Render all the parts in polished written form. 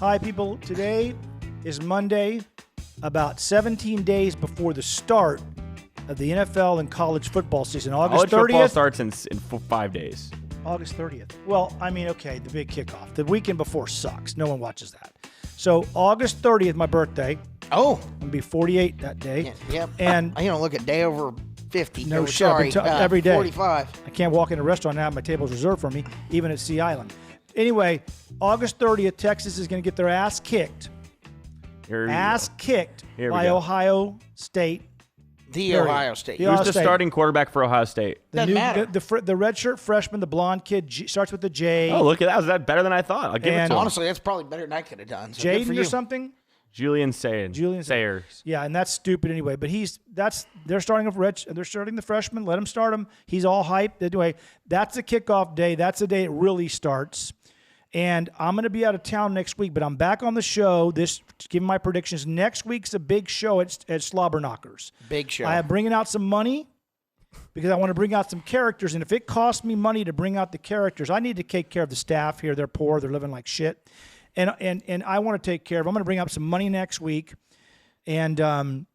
Hi, people. Today is Monday, about 17 days before the start of the NFL and college football season. August 30th. College football starts in 5 days. August 30th. Well, I mean, okay, the big kickoff. The weekend before sucks. No one watches that. So August 30th, my birthday. Oh. I'm going to be 48 that day. Yep. And you don't look a day over 50. No Oh, shit. sorry. Every day. 45. I can't walk in a restaurant now. My table's reserved for me, even at Sea Island. Anyway, August 30th, Texas is going to get their ass kicked. By Ohio State. Ohio State. Who's the starting quarterback for Ohio State? Doesn't matter. The redshirt freshman, the blonde kid, starts with the J. Oh, look at that. Was that better than I thought? I'll give it to him. Honestly, that's probably better than I could have done. So Jaden or something? Julian Sayers. Yeah, and that's stupid anyway. But they're starting they're starting the freshman. Let him start him. He's all hyped. Anyway, that's the kickoff day. That's the day it really starts. And I'm going to be out of town next week, but I'm back on the show. Giving my predictions. Next week's a big show at Slobberknockers. Big show. I am bringing out some money because I want to bring out some characters. And if it costs me money to bring out the characters, I need to take care of the staff here. They're poor. They're living like shit. And I want to take care of them. I'm going to bring up some money next week and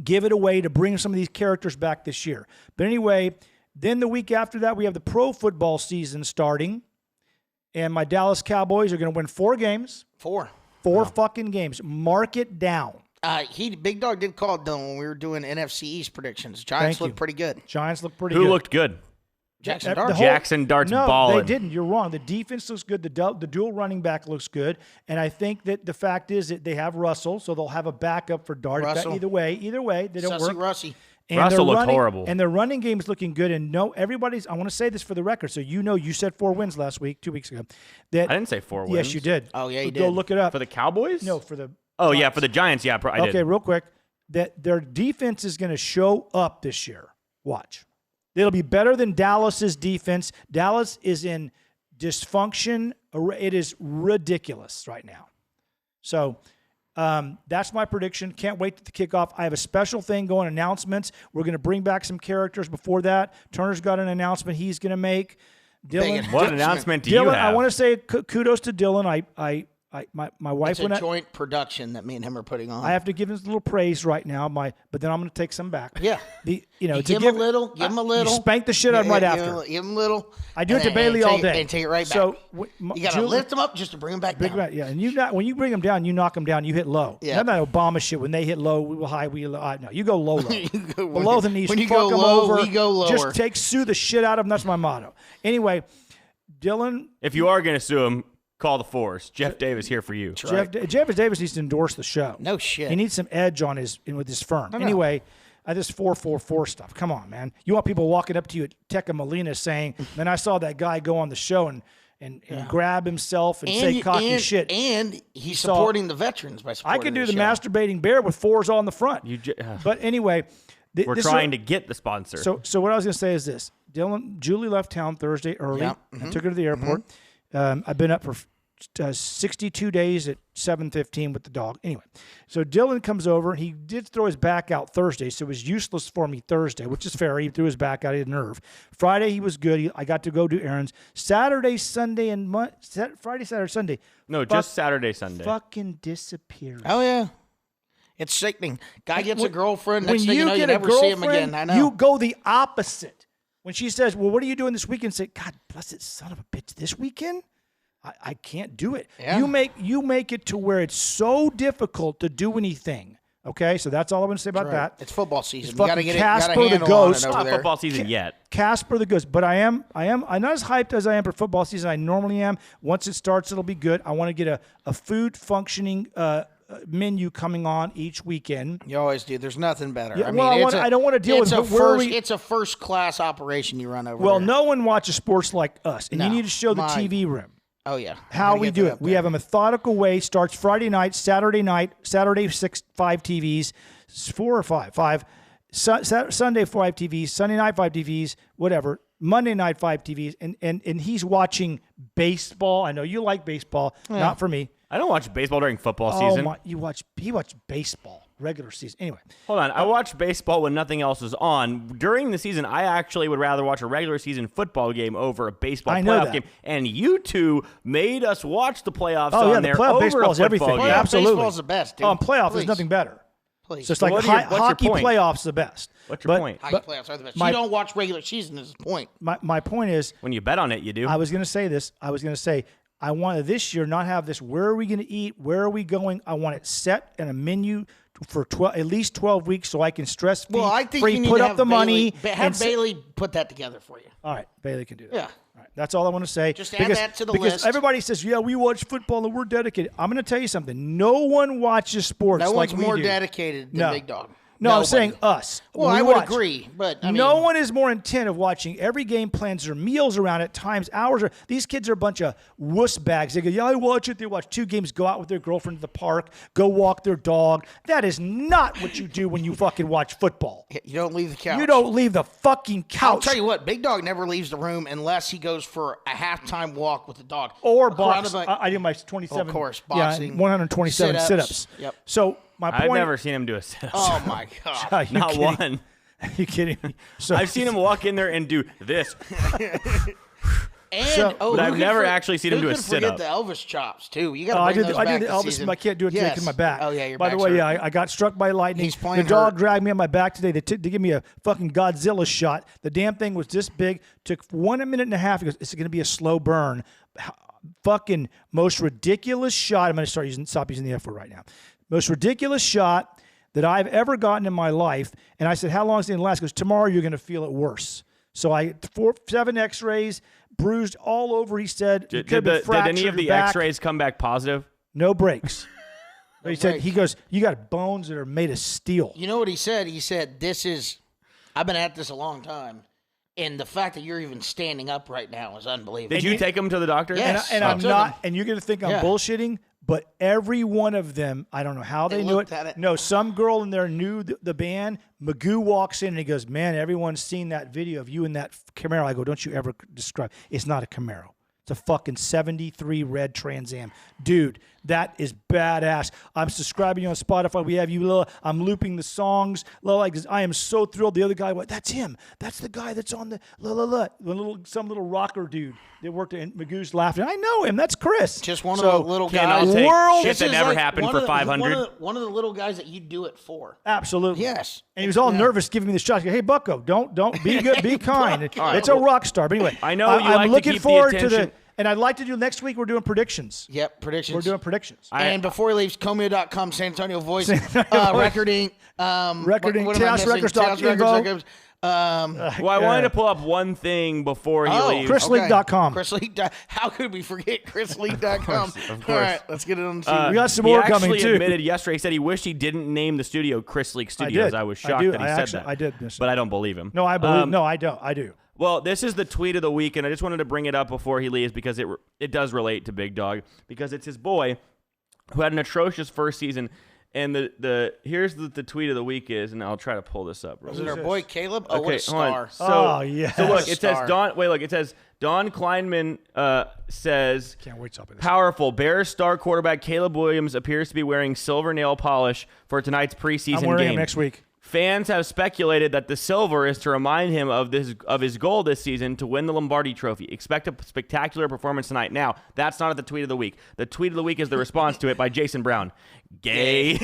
give it away to bring some of these characters back this year. But anyway, then the week after that, we have the pro football season starting. And my Dallas Cowboys are going to win 4 games. 4 fucking games. Mark it down. Big Dog did call it done when we were doing NFC East predictions. Giants look pretty good. Who looked good? Jaxson Dart. Jaxson Dart's balling. No, they didn't. You're wrong. The defense looks good. The dual running back looks good. And I think that the fact is that they have Russell, so they'll have a backup for Dart. Either way, they don't work. Russie. And Russell looked horrible. And their running game is looking good. And I want to say this for the record. So you said 4 wins last week, 2 weeks ago. I didn't say 4 wins. Yes, you did. Oh, yeah, you did. Go look it up. For the Cowboys? No, for the Oh, yeah, for the Giants. Yeah, I did. Okay, real quick. That their defense is going to show up this year. Watch. It'll be better than Dallas's defense. Dallas is in dysfunction. It is ridiculous right now. So that's my prediction. Can't wait to the kickoff. I have a special thing going, announcements. We're going to bring back some characters before that. Turner's got an announcement he's going to make. Dylan, what announcement do you have? I want to say kudos to Dylan. My wife went. It's a joint production that me and him are putting on. I have to give him a little praise right now. But then I'm going to take some back. Yeah, give him a little. You spank the shit out of him right after. Give him a little. I do it to Bailey all day. And take it right back. So you got to lift him up just to bring him back down. Yeah, and when you bring him down, you knock him down. You hit low. Yeah. None of that Obama shit. When they hit low, we will high. We low. No, you go low. Below the knees. When you fuck go them low, over. we go lower. Just sue the shit out of him. That's my motto. Anyway, Dylan. If you are going to sue him, call the force. Jeff Davis here for you. Jeff Davis needs to endorse the show. No shit. He needs some edge on with his firm. Anyway, this 444 stuff. Come on, man. You want people walking up to you at Teca Molina saying, "Man, I saw that guy go on the show and grab himself and say cocky shit." And he's supporting the veterans by supporting I could do the show. masturbating bear with 4s on the front. But anyway, we're trying to get the sponsor. So what I was going to say is this: Julie left town Thursday early. Yeah. I took her to the airport. I've been up for 62 days at 7:15 with the dog. Anyway, so Dylan comes over. He did throw his back out Thursday, so it was useless for me Thursday, which is fair. He threw his back out. He had nerve. Friday, he was good. I got to go do errands. Saturday, Sunday, and Friday, Saturday, Sunday. No, just Saturday, Sunday. Fucking disappears. Oh, yeah. It's sickening. Guy gets a girlfrind. Next thing you know, you never see him again. I know. You go the opposite. When she says, "Well, what are you doing this weekend?" Say, "God bless it, son of a bitch, this weekend? I can't do it." Yeah. You make it to where it's so difficult to do anything. Okay, so that's all I'm going to say about that. It's football season. It's You got to get Casper it. the Ghost. It's not football season yet. Casper the Ghost, but I'm not as hyped as I am for football season. I normally am. Once it starts, it'll be good. I want to get a food functioning menu coming on each weekend. You always do. There's nothing better. Yeah, I don't want to deal with it's a first class operation you run over. Well, there. no one watches sports like us, and you need to show the TV room. Oh yeah, how we do it. We have a methodical way. Starts Friday night, Saturday 5 TVs, 4 or 5. Sunday 5 TVs, Sunday night 5 TVs, whatever. Monday night 5 TVs, and he's watching baseball. I know you like baseball, not for me. I don't watch baseball during football season. He watched baseball. regular season. Anyway. Hold on. I watch baseball when nothing else is on. During the season, I actually would rather watch a regular season football game over a baseball playoff game. And you two made us watch the playoffs on there over baseball is everything. game. Absolutely. Baseball's the best, dude. Playoff, there's nothing better. So it's like hockey playoffs the best. What's your point? Hockey playoffs are the best. You don't watch regular season is the point. My point is, when you bet on it, you do. I was going to say this. I was going to say, I want to this year not have this, where are we going to eat? Where are we going? I want it set in a menu for at least 12 weeks so I can stress-free I think you need put to up have the Bailey, money. Have Bailey put that together for you. All right, Bailey can do that. Yeah. All right, that's all I want to say. Just add that to the list. Because everybody says, yeah, we watch football and we're dedicated. I'm going to tell you something. No one watches sports No like one's we more do. dedicated than Big Dog. No, I'm saying us. Well, I would agree, but I mean, no one is more intent of watching every game, plans their meals around it, times, hours. These kids are a bunch of wuss bags. They go, yeah, I watch it. They watch 2 games, go out with their girlfriend to the park, go walk their dog. That is not what you do when you fucking watch football. You don't leave the couch. You don't leave the fucking couch. I'll tell you what, Big Dog never leaves the room unless he goes for a halftime walk with the dog. Or box. I do my 27. Of course, boxing. Yeah, 127 sit-ups. Yep. So my point. I've never seen him do a sit-up. Oh, my God. Not kidding? one. Are you kidding me? So, I've seen him walk in there and do this. But I've never actually seen him do a Forget sit-up. the Elvis chops, too. You got to I bring did those back the this Elvis, season. but I can't do it today because my back. Oh, yeah, your By the back's way, hurt. I got struck by lightning. He's playing the dog hurt. dragged me on my back today. They give me a fucking Godzilla shot. The damn thing was this big. Took 1 minute and a half. He goes, it's going to be a slow burn. Fucking most ridiculous shot. I'm going to stop using the F word right now. Most ridiculous shot that I've ever gotten in my life. And I said, how long is it going to last? He goes, tomorrow you're going to feel it worse. So 7 X-rays, bruised all over. He said, Did any of the X-rays come back positive? No breaks. But he said, he goes, you got bones that are made of steel. You know what he said? He said, I've been at this a long time. And the fact that you're even standing up right now is unbelievable. Did you take him to the doctor? Yes. And I'm not, and you're going to think I'm Yeah. bullshitting, but every one of them, I don't know how they knew looked it. at it. No, some girl in there knew the band. Magoo walks in and he goes, man, everyone's seen that video of you in that Camaro. I go, don't you ever describe. It's not a Camaro. It's a fucking 73 red Trans Am. Dude, that is badass. I'm subscribing you on Spotify. We have you, Lila. I'm looping the songs. Lila, I am so thrilled. The other guy, that's him. That's the guy that's on the some little rocker dude that worked in Magoo's laughing. I know him. That's Chris. Just one of the little Ken, guys. I'll take World- shit that never happened for 500. One of the little guys that you do it for. Absolutely. Yes. And he was all nervous giving me the shot. He goes, hey, Bucko, don't be good, be kind. It's a rock star. But anyway, I know you I'm like to looking keep the forward to attention. and I'd like to do next week. We're doing predictions. Yep, predictions. We're doing predictions. And before he leaves, Comeo.com, San Antonio Voice, recording, Recording, what am I Taos missing? Records, Taos info. Records. Well, I wanted to pull up one thing before he leaves. ChrisLeague.com. ChrisLeague. How could we forget ChrisLeague.com? Of course. All right, let's get it on the We got some more he coming, actually too. admitted yesterday, he said he wished he didn't name the studio Chris League Studios. I was shocked that he said that. I did miss But I don't believe him. No, I believe. No, I don't. I do. Well, this is the tweet of the week, and I just wanted to bring it up before he leaves because it does relate to Big Dog, because it's his boy who had an atrocious first season. And here's the tweet of the week is, and I'll try to pull this up. Is it our boy Caleb? Oh, what a hold on. star. Yeah. So look, it says Star. it says Don Kleinman says, Can't wait to open this. powerful. Bears star quarterback Caleb Williams appears to be wearing silver nail polish for tonight's preseason I'm wearing game. him next week. Fans have speculated that the silver is to remind him of his goal this season to win the Lombardi Trophy. Expect a spectacular performance tonight. Now, that's not at the tweet of the week. The tweet of the week is the response to it by Jason Brown. Gay.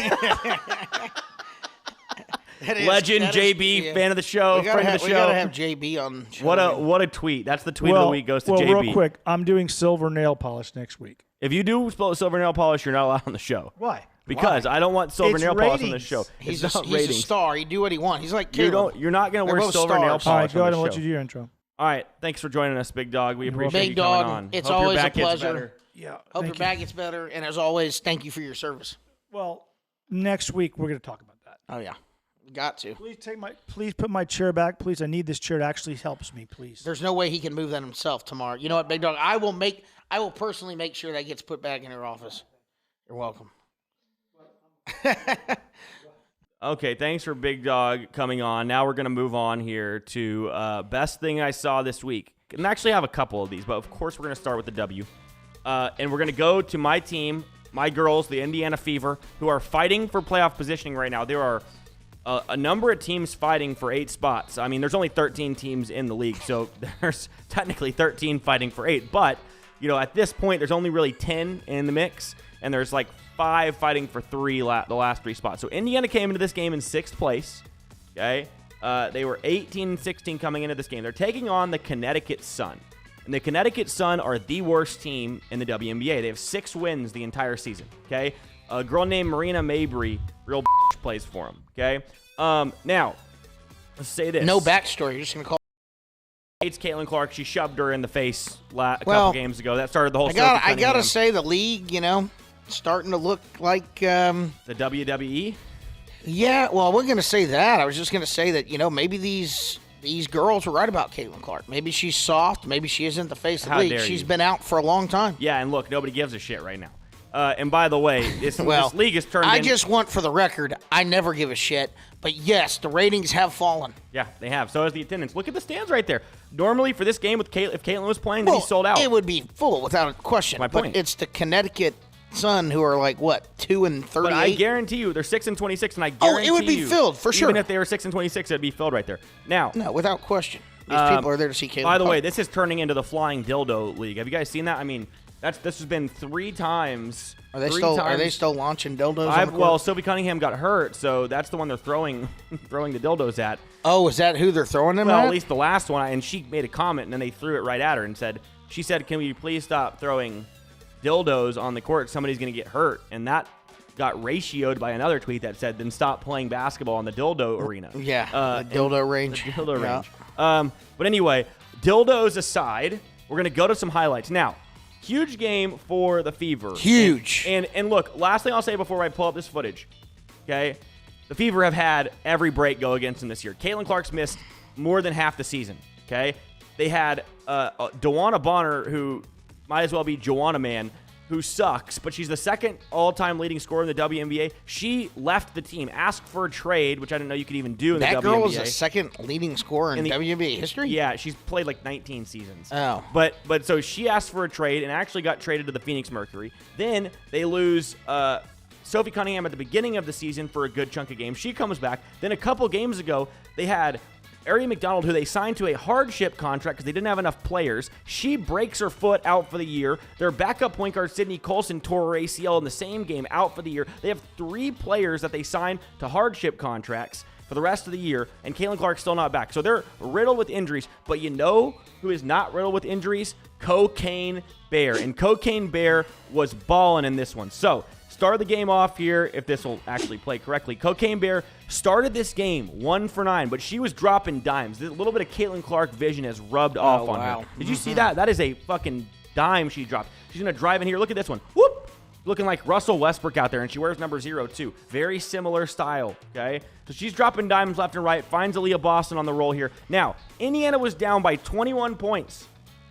Legend, JB, fan of the show, friend of the show. We gotta have JB on. Show. What a tweet. That's the tweet of the week goes to JB. Real quick, I'm doing silver nail polish next week. If you do silver nail polish, you're not allowed on the show. Why? Because I don't want silver It's nail polish on the ratings. show. He's It's not he's a ratings. star. He do what he wants. He's like Caleb. You're not going to They're wear both silver nail stars. polish All right, go on ahead the and let show. you do your intro. All right, thanks for joining us, Big Dog. We appreciate Big you Dog, coming on. it's Hope your always a back gets pleasure. better. Yeah. Hope your back gets better. And as always, thank you for your service. Well, next week we're going to talk about that. Oh yeah, got to. Please put my chair back, please. I need this chair. It actually helps me, please. There's no way he can move that himself tomorrow. You know what, Big Dog? I will personally make sure that gets put back in your office. You're welcome. Okay, thanks for Big Dog coming on. Now we're going to move on here to best thing I saw this week. And actually I have a couple of these, but of course we're going to start with the W. And we're going to go to my team, my girls, the Indiana Fever, who are fighting for playoff positioning right now. There are a number of teams fighting for 8 spots. I mean, there's only 13 teams in the league, so there's technically 13 fighting for 8. But, at this point, there's only really 10 in the mix, and there's like 5 fighting for 3, the last 3 spots. So Indiana came into this game in 6th place, okay? They were 18-16 coming into this game. They're taking on the Connecticut Sun. And the Connecticut Sun are the worst team in the WNBA. They have 6 wins the entire season, okay? A girl named Marina Mabry, real plays for them, okay? Now, let's say this. No backstory. You're just going to call. Hates Caitlin Clark. She shoved her in the face a couple games ago. That started the whole story. I got to say, the league, starting to look like the WWE? Yeah, well, I wasn't going to say that. I was just going to say that, maybe these girls were right about Caitlin Clark. Maybe she's soft. Maybe she isn't the face of the league. She's been out for a long time. Yeah, and look, nobody gives a shit right now. And by the way, this league is turned. I just want for the record, I never give a shit. But yes, the ratings have fallen. Yeah, they have. So has the attendance. Look at the stands right there. Normally for this game, if Caitlin was playing, then he sold out. It would be full without a question. That's my point. But it's the Connecticut Sun who are like, what, 2-38? But I guarantee you, they're 6-26, and I guarantee it would be filled for sure. Even if they were 6-26, it'd be filled right there. Now, no, without question. These people are there to see Caitlin. By the way, this is turning into the Flying Dildo League. Have you guys seen that? I mean, this has been 3 times. Are they still launching dildos? On the court? Well, Sylvie Cunningham got hurt, so that's the one they're throwing the dildos at. Oh, is that who they're throwing them at? Well, at least the last one. And she made a comment, and then they threw it right at her and she said, "Can we please stop throwing dildos on the court? Somebody's going to get hurt." And that got ratioed by another tweet that said, "Then stop playing basketball in the dildo arena." Yeah, the dildo range. The dildo range. But anyway, dildos aside, we're going to go to some highlights now. Huge game for the Fever. Huge. And look, last thing I'll say before I pull up this footage, okay? The Fever have had every break go against them this year. Caitlin Clark's missed more than half the season, okay? They had Dewana Bonner, who might as well be Joanna Man, who sucks, but she's the 2nd all-time leading scorer in the WNBA. She left the team, asked for a trade, which I didn't know you could even do in the WNBA. That girl was the 2nd leading scorer in WNBA history? Yeah, she's played like 19 seasons. Oh. But so she asked for a trade and actually got traded to the Phoenix Mercury. Then they lose Sophie Cunningham at the beginning of the season for a good chunk of games. She comes back. Then a couple games ago, they had Ari McDonald, who they signed to a hardship contract because they didn't have enough players. She breaks her foot out for the year. Their backup point guard, Sydney Colson, tore her ACL in the same game, out for the year. They have 3 players that they signed to hardship contracts for the rest of the year, and Caitlin Clark's still not back. So they're riddled with injuries. But you know who is not riddled with injuries? Cocaine Bear. And Cocaine Bear was balling in this one. So start the game off here, if this will actually play correctly. Cocaine Bear started this game 1 for 9, but she was dropping dimes. A little bit of Caitlin Clark vision has rubbed off on her. Did you see that? That is a fucking dime she dropped. She's going to drive in here. Look at this one. Whoop! Looking like Russell Westbrook out there, and she wears number 0 too. Very similar style, okay? So she's dropping dimes left and right, finds Aaliyah Boston on the roll here. Now, Indiana was down by 21 points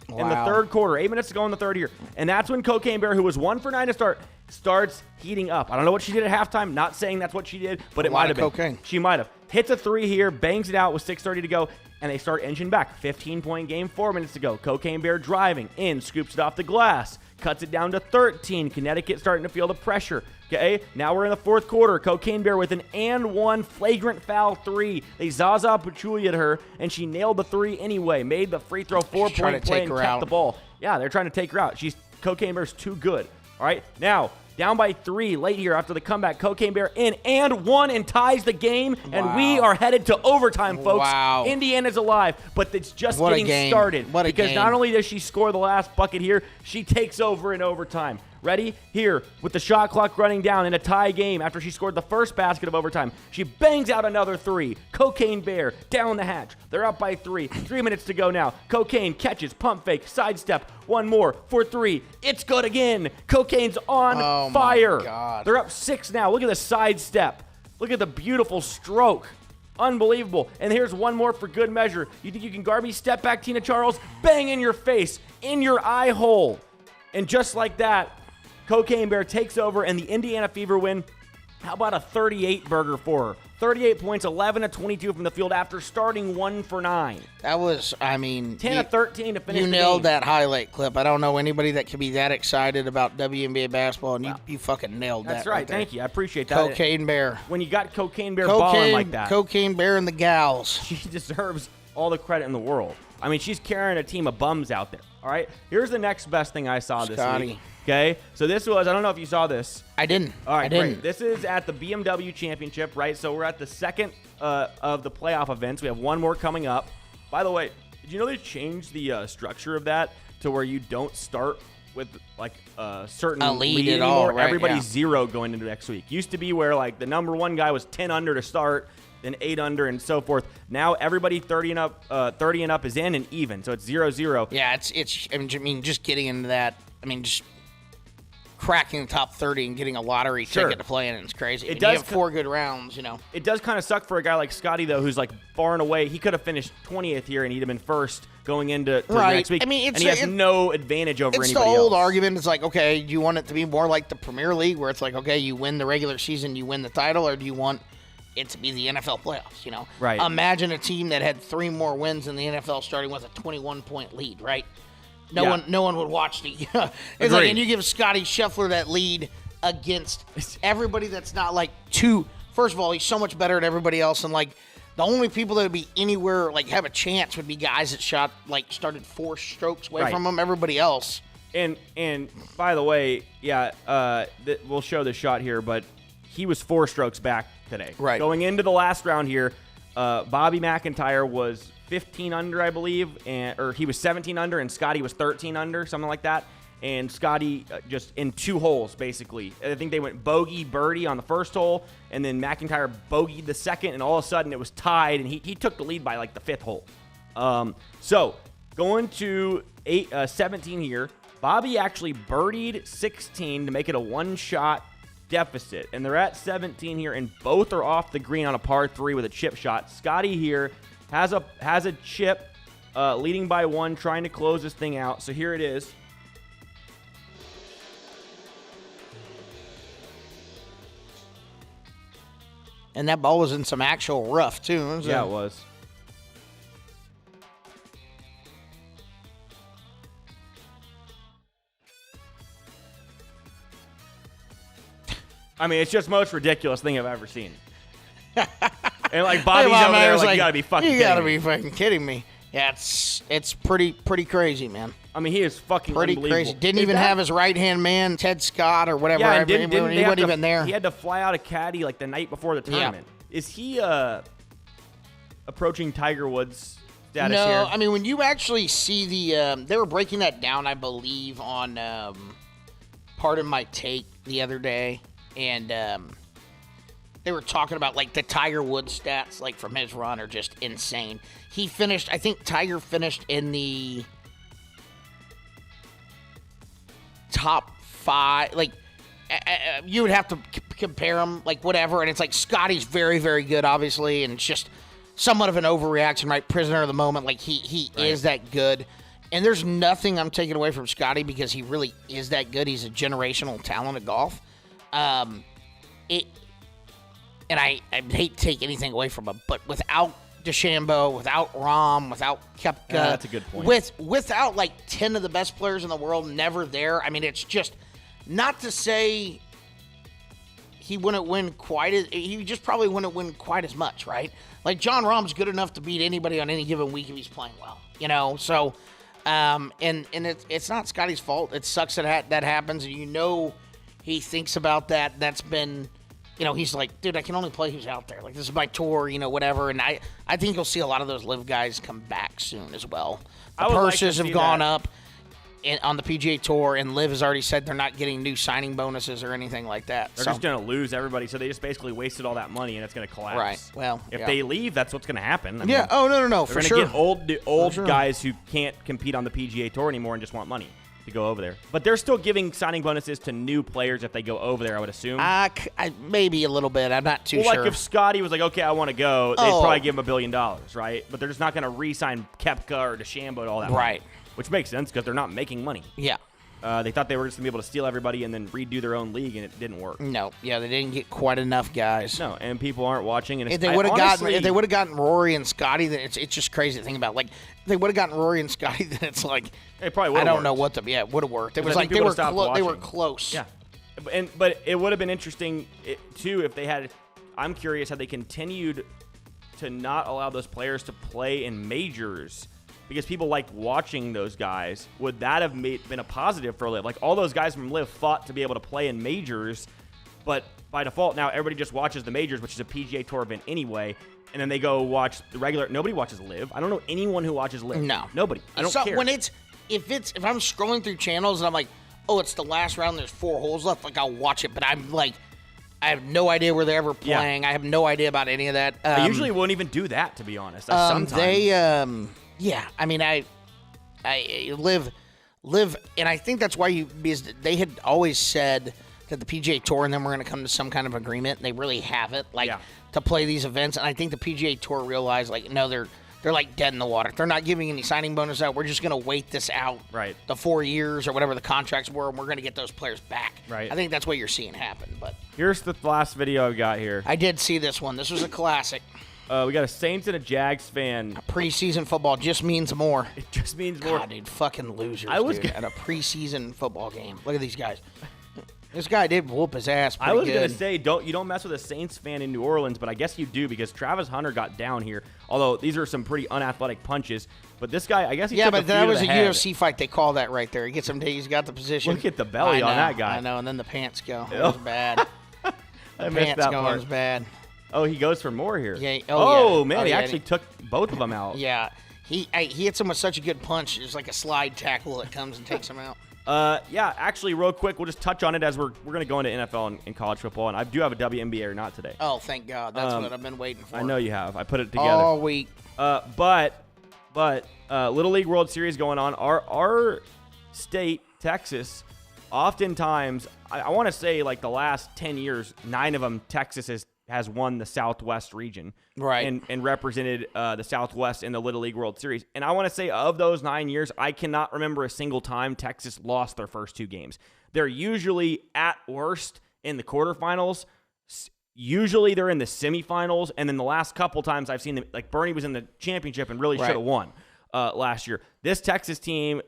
in the third quarter. 8 minutes to go in the third here. And that's when Cocaine Bear, who was 1 for 9 to start, starts heating up. I don't know what she did at halftime. Not saying that's what she did, but it might have been. Cocaine. She might have. Hits a 3 here, bangs it out with 6:30 to go, and they start inching back. 15-point game, 4 minutes to go. Cocaine Bear driving in, scoops it off the glass, cuts it down to 13. Connecticut starting to feel the pressure. Okay, now we're in the fourth quarter. Cocaine Bear with an and 1 flagrant foul 3. They Zaza Pachulia'd her, and she nailed the 3 anyway. Made the free throw 4-point play and kept the ball. Yeah, they're trying to take her out. Cocaine Bear's too good. All right, now down by 3 late here after the comeback. Cocaine Bear in and 1 and ties the game, and we are headed to overtime, folks. Wow. Indiana's alive, but it's just getting started. Because not only does she score the last bucket here, she takes over in overtime. Ready? Here, with the shot clock running down in a tie game after she scored the first basket of overtime. She bangs out another 3. Cocaine Bear down the hatch. They're up by 3. 3 minutes to go now. Cocaine catches, pump fake, sidestep. 1 more for 3. It's good again. Cocaine's on fire. My God. They're up 6 now. Look at the sidestep. Look at the beautiful stroke. Unbelievable. And here's 1 more for good measure. You think you can guard me? Step back, Tina Charles. Bang in your face. In your eye hole. And just like that, Cocaine Bear takes over, and the Indiana Fever win. How about a 38 burger for her? 38 points, 11 of 22 from the field after starting 1 for 9. That was, 10 of 13 to finish You the nailed game. that highlight clip. I don't know anybody that could be that excited about WNBA basketball, and you fucking nailed that. That's right. there. Thank you. I appreciate that. Cocaine Bear. When you got Cocaine Bear balling like that. Cocaine Bear and the gals. She deserves all the credit in the world. I mean, she's carrying a team of bums out there. All right? Here's the next best thing I saw this week. Okay? So this was, I don't know if you saw this. I didn't. All right, I didn't. great. This is at the BMW Championship, right? So we're at the second of the playoff events. We have one more coming up. By the way, did you know they changed the structure of that to where you don't start with like a certain lead at anymore? all, right, Everybody's 0 going into next week. Used to be where like the number 1 guy was 10 under to start, then 8 under and so forth. Now everybody 30 and up is in and even. So it's 0-0. Yeah, it's. I mean, just getting into that. I mean, just cracking the top 30 and getting a lottery ticket to play in it's crazy. It does. You does have 4 good rounds, you know. It does kind of suck for a guy like Scottie, though, who's like far and away. He could have finished 20th here, and he'd have been first going into next week. I mean, and he has no advantage over anybody else. It's the old argument. It's like, okay, do you want it to be more like the Premier League, where it's like, okay, you win the regular season, you win the title, or do you want it to be the NFL playoffs? You know, right? Imagine a team that had 3 more wins in the NFL, starting with a 21-point lead, right? No one would watch the. It's like, and you give Scottie Scheffler that lead against everybody that's not like 2. First of all, he's so much better than everybody else, and like the only people that would be anywhere like have a chance would be guys that started 4 strokes away from him. Everybody else. And by the way, we'll show the shot here, but he was 4 strokes back today. Right. Going into the last round here, Bobby McIntyre was 15 under, I believe, or he was 17 under, and Scottie was 13 under, something like that. And Scottie just in 2 holes, basically. I think they went bogey, birdie on the first hole, and then McIntyre bogeyed the second, and all of a sudden it was tied, and he took the lead by like the 5th hole. So going to 17 here, Bobby actually birdied 16 to make it a 1-shot deficit, and they're at 17 here, and both are off the green on a par 3 with a chip shot. Scottie here has a chip, leading by 1, trying to close this thing out. So here it is. And that ball was in some actual rough too. Yeah, it was. I mean, it's just the most ridiculous thing I've ever seen. And like Bobby's over there, like, you gotta be fucking. You gotta be fucking kidding me. Yeah, it's pretty crazy, man. I mean, he is fucking pretty unbelievable. Crazy. Didn't even have his right hand man, Ted Scott or whatever. Yeah, and he wasn't even there. He had to fly out a caddy like the night before the tournament. Yeah. Is he approaching Tiger Woods status here? No, I mean when you actually see the, they were breaking that down, I believe, on Part of My Take the other day, and they were talking about like the Tiger Woods stats, like from his run, are just insane. He finished, I think Tiger finished in the top 5. Like you would have to compare them, like whatever. And it's like Scottie's very, very good, obviously, and it's just somewhat of an overreaction, right? Prisoner of the moment, like he is that good. And there's nothing I'm taking away from Scottie because he really is that good. He's a generational talent at golf. And I hate to take anything away from him, but without DeChambeau, without Rahm, without Koepka, that's a good point. Without like 10 of the best players in the world never there, I mean, it's just not to say he wouldn't win he just probably wouldn't win quite as much, right? Like John Rahm's good enough to beat anybody on any given week if he's playing well, you know? So, and it's not Scottie's fault. It sucks that happens, and you know he thinks about that. That's been, you know, he's like, dude, I can only play who's out there. Like, this is my tour, you know, whatever. And I think you'll see a lot of those live guys come back soon as well. The purses have gone up on the PGA Tour, and Liv has already said they're not getting new signing bonuses or anything like that. They're just going to lose everybody, so they just basically wasted all that money, and it's going to collapse. Right. Well, if they leave, that's what's going to happen. I mean, oh, no, for sure. They're going to get old guys who can't compete on the PGA Tour anymore and just want money to go over there. But they're still giving signing bonuses to new players if they go over there, I would assume. Maybe a little bit. I'm not too sure. Well, like if Scottie was like, okay, I want to go, they'd probably give him $1 billion, right? But they're just not going to re-sign Koepka or DeChambeau and all that. Right. Money, which makes sense because they're not making money. Yeah. They thought they were just going to be able to steal everybody and then redo their own league, and it didn't work. No, yeah, they didn't get quite enough guys. No, and people aren't watching. And if they would have gotten Rory and Scottie, then it's just crazy to think about. Like, if they would have gotten Rory and Scottie, then it's like it probably I don't know what the it would have worked. It was like they were close. Yeah, but it would have been interesting too if they had. I'm curious how they continued to not allow those players to play in majors. Because people like watching those guys. Would that have been a positive for LIV? Like, all those guys from LIV fought to be able to play in majors, but by default, now everybody just watches the majors, which is a PGA Tour event anyway, and then they go watch the regular. Nobody watches LIV. I don't know anyone who watches LIV. No. Nobody. I don't care. If I'm scrolling through channels and I'm like, oh, it's the last round, there's 4 holes left, like, I'll watch it, but I'm like, I have no idea where they're ever playing. Yeah. I have no idea about any of that. They usually won't even do that, to be honest. Sometimes. Yeah, I mean, I live, and I think that's why because they had always said that the PGA Tour and them were going to come to some kind of agreement. And they really haven't, to play these events. And I think the PGA Tour realized, like, no, they're like dead in the water. They're not giving any signing bonus out. We're just going to wait this out, right? The 4 years or whatever the contracts were, and we're going to get those players back. Right. I think that's what you're seeing happen. But here's the last video I've got here. I did see this one. This was a classic. We got a Saints and a Jags fan. Preseason football just means more. It just means more. God, dude, fucking losers, at a preseason football game. Look at these guys. This guy did whoop his ass pretty I was going to say, you don't mess with a Saints fan in New Orleans, but I guess you do because Travis Hunter got down here, although these are some pretty unathletic punches. But this guy, I guess he took but a few that was to a the head. UFC fight. They call that right there. He gets him. He's got the position. Look at the belly on that guy. I know, and then the pants go. It was bad. I missed that part. Was bad. Oh, he goes for more here. Yeah. Man, he actually took both of them out. Yeah. He hits him with such a good punch. It's like a slide tackle that comes and takes him out. Actually, real quick, we'll just touch on it as we're going to go into NFL and college football, and I do have a WNBA or not today. Oh, thank God. That's what I've been waiting for. I know you have. I put it together. All week. But Little League World Series going on. Our state, Texas, oftentimes, I want to say like the last 10 years, 9 of them, Texas has won the Southwest region. Right. And represented the Southwest in the Little League World Series. And I want to say of those 9 years, I cannot remember a single time Texas lost their first 2 games. They're usually at worst in the quarterfinals. Usually they're in the semifinals. And then the last couple times I've seen them, like Bernie was in the championship and really should have won last year. This Texas team,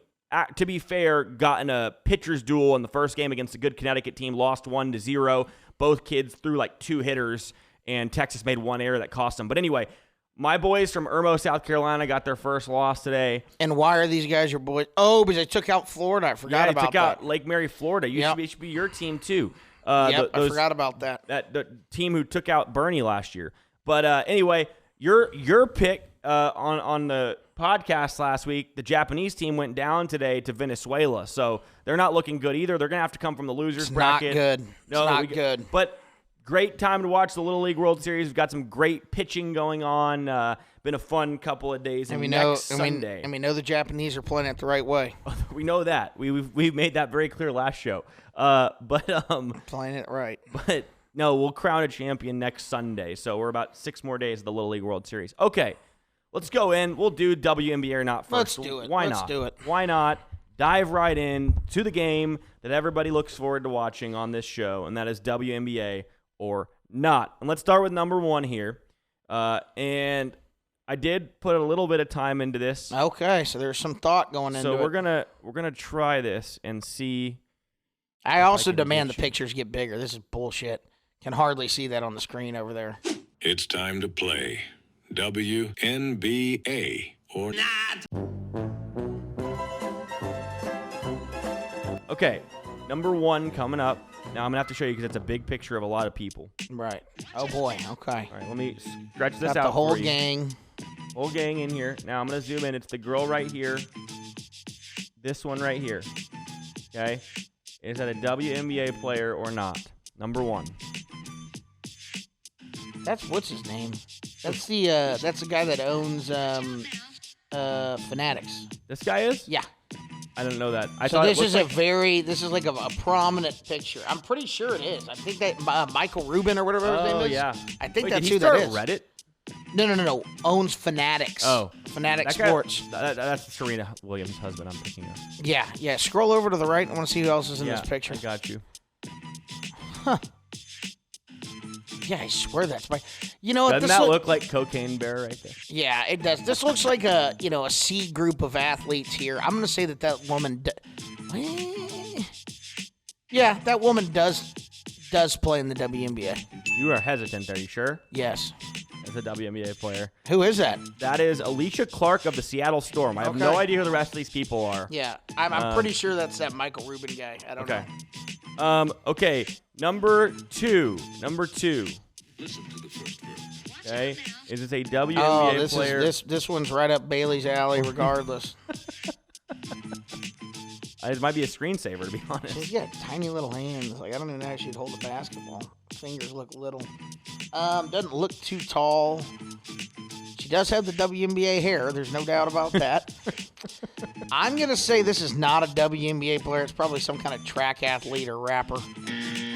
to be fair, got in a pitcher's duel in the first game against a good Connecticut team, lost 1-0. Both kids threw like 2 hitters, and Texas made 1 error that cost them. But anyway, my boys from Irmo, South Carolina, got their first loss today. And why are these guys your boys? Oh, because they took out Florida. I forgot about that. They took out Lake Mary, Florida. It should be your team too. I forgot about that. The team who took out Bernie last year. But anyway, your pick on the podcast last week, the Japanese team went down today to Venezuela, so they're not looking good either. They're going to have to come from the losers bracket. Not good. Not good. But great time to watch the Little League World Series. We've got some great pitching going on. Been a fun couple of days. And we know Sunday. And we know the Japanese are playing it the right way. We know that. We've made that very clear last show. But playing it right. But no, we'll crown a champion next Sunday. So we're about 6 more days of the Little League World Series. Okay. Let's go in. We'll do WNBA or not first. Let's do it. Why not? Let's do it. Why not? Dive right in to the game that everybody looks forward to watching on this show, and that is WNBA or not. And let's start with number 1 here. And I did put a little bit of time into this. Okay, so there's some thought going into it. So we're gonna try this and see. I also demand the pictures get bigger. This is bullshit. Can hardly see that on the screen over there. It's time to play. WNBA or not. Okay, number 1 coming up. Now I'm gonna have to show you because it's a big picture of a lot of people. Right. Oh boy. Okay. All right, let me stretch this Got out. The whole for you. gang. Whole gang in here. Now I'm gonna zoom in. It's the girl right here. This one right here. Okay. Is that a WNBA player or not? Number 1. That's what's his name. That's the guy that owns Fanatics. This guy is? Yeah. I didn't know that. This is like a prominent picture. I'm pretty sure it is. I think that Michael Rubin or whatever his name is. Yeah. I think Wait, that's did he who that start is. Reddit? No. Owns Fanatics. Oh. Fanatic That guy- Sports. That's Serena Williams' husband I'm thinking of. Yeah. Scroll over to the right. I want to see who else is in this picture. I got you. Yeah, I swear that's my. You know what? Doesn't that look like Cocaine Bear right there? Yeah, it does. This looks like a C group of athletes here. I'm gonna say that woman. Yeah, that woman does play in the WNBA. You are hesitant. Are you sure? Yes. As a WNBA player. Who is that? That is Alicia Clark of the Seattle Storm. I have no idea who the rest of these people are. Yeah, I'm pretty sure that's that Michael Rubin guy. I don't know. Okay. Number two. Listen to the first verse. Okay. Is this a WNBA player? This one's right up Bailey's alley, regardless. It might be a screensaver, to be honest. She's got tiny little hands. Like I don't even know how she'd hold a basketball. Fingers look little. Doesn't look too tall. She does have the WNBA hair. There's no doubt about that. I'm gonna say this is not a WNBA player. It's probably some kind of track athlete or rapper.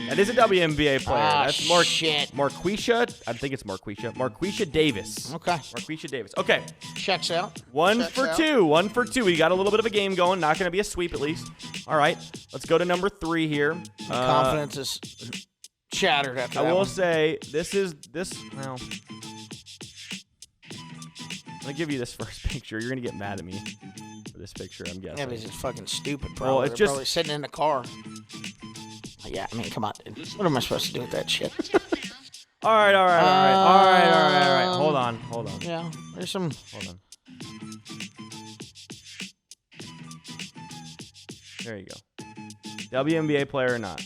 That is a WNBA player. That's shit. Marquisha. I think it's Marquisha. Marquisha Davis. Okay. Marquisha Davis. Okay. Checks out. One Checks for out. two. One for two. We got a little bit of a game going. Not going to be a sweep, at least. All right. Let's go to number 3 here. Confidence is shattered after I that will one. say well, I'm going to give you this first picture. You're going to get mad at me for this picture, I'm guessing. Yeah, but it's just fucking stupid, probably. Well, it's They're just- probably sitting in the car. Yeah, I mean, come on, dude. What am I supposed to do with that shit? All right. Hold on. Yeah, there's some. Hold on. There you go. WNBA player or not?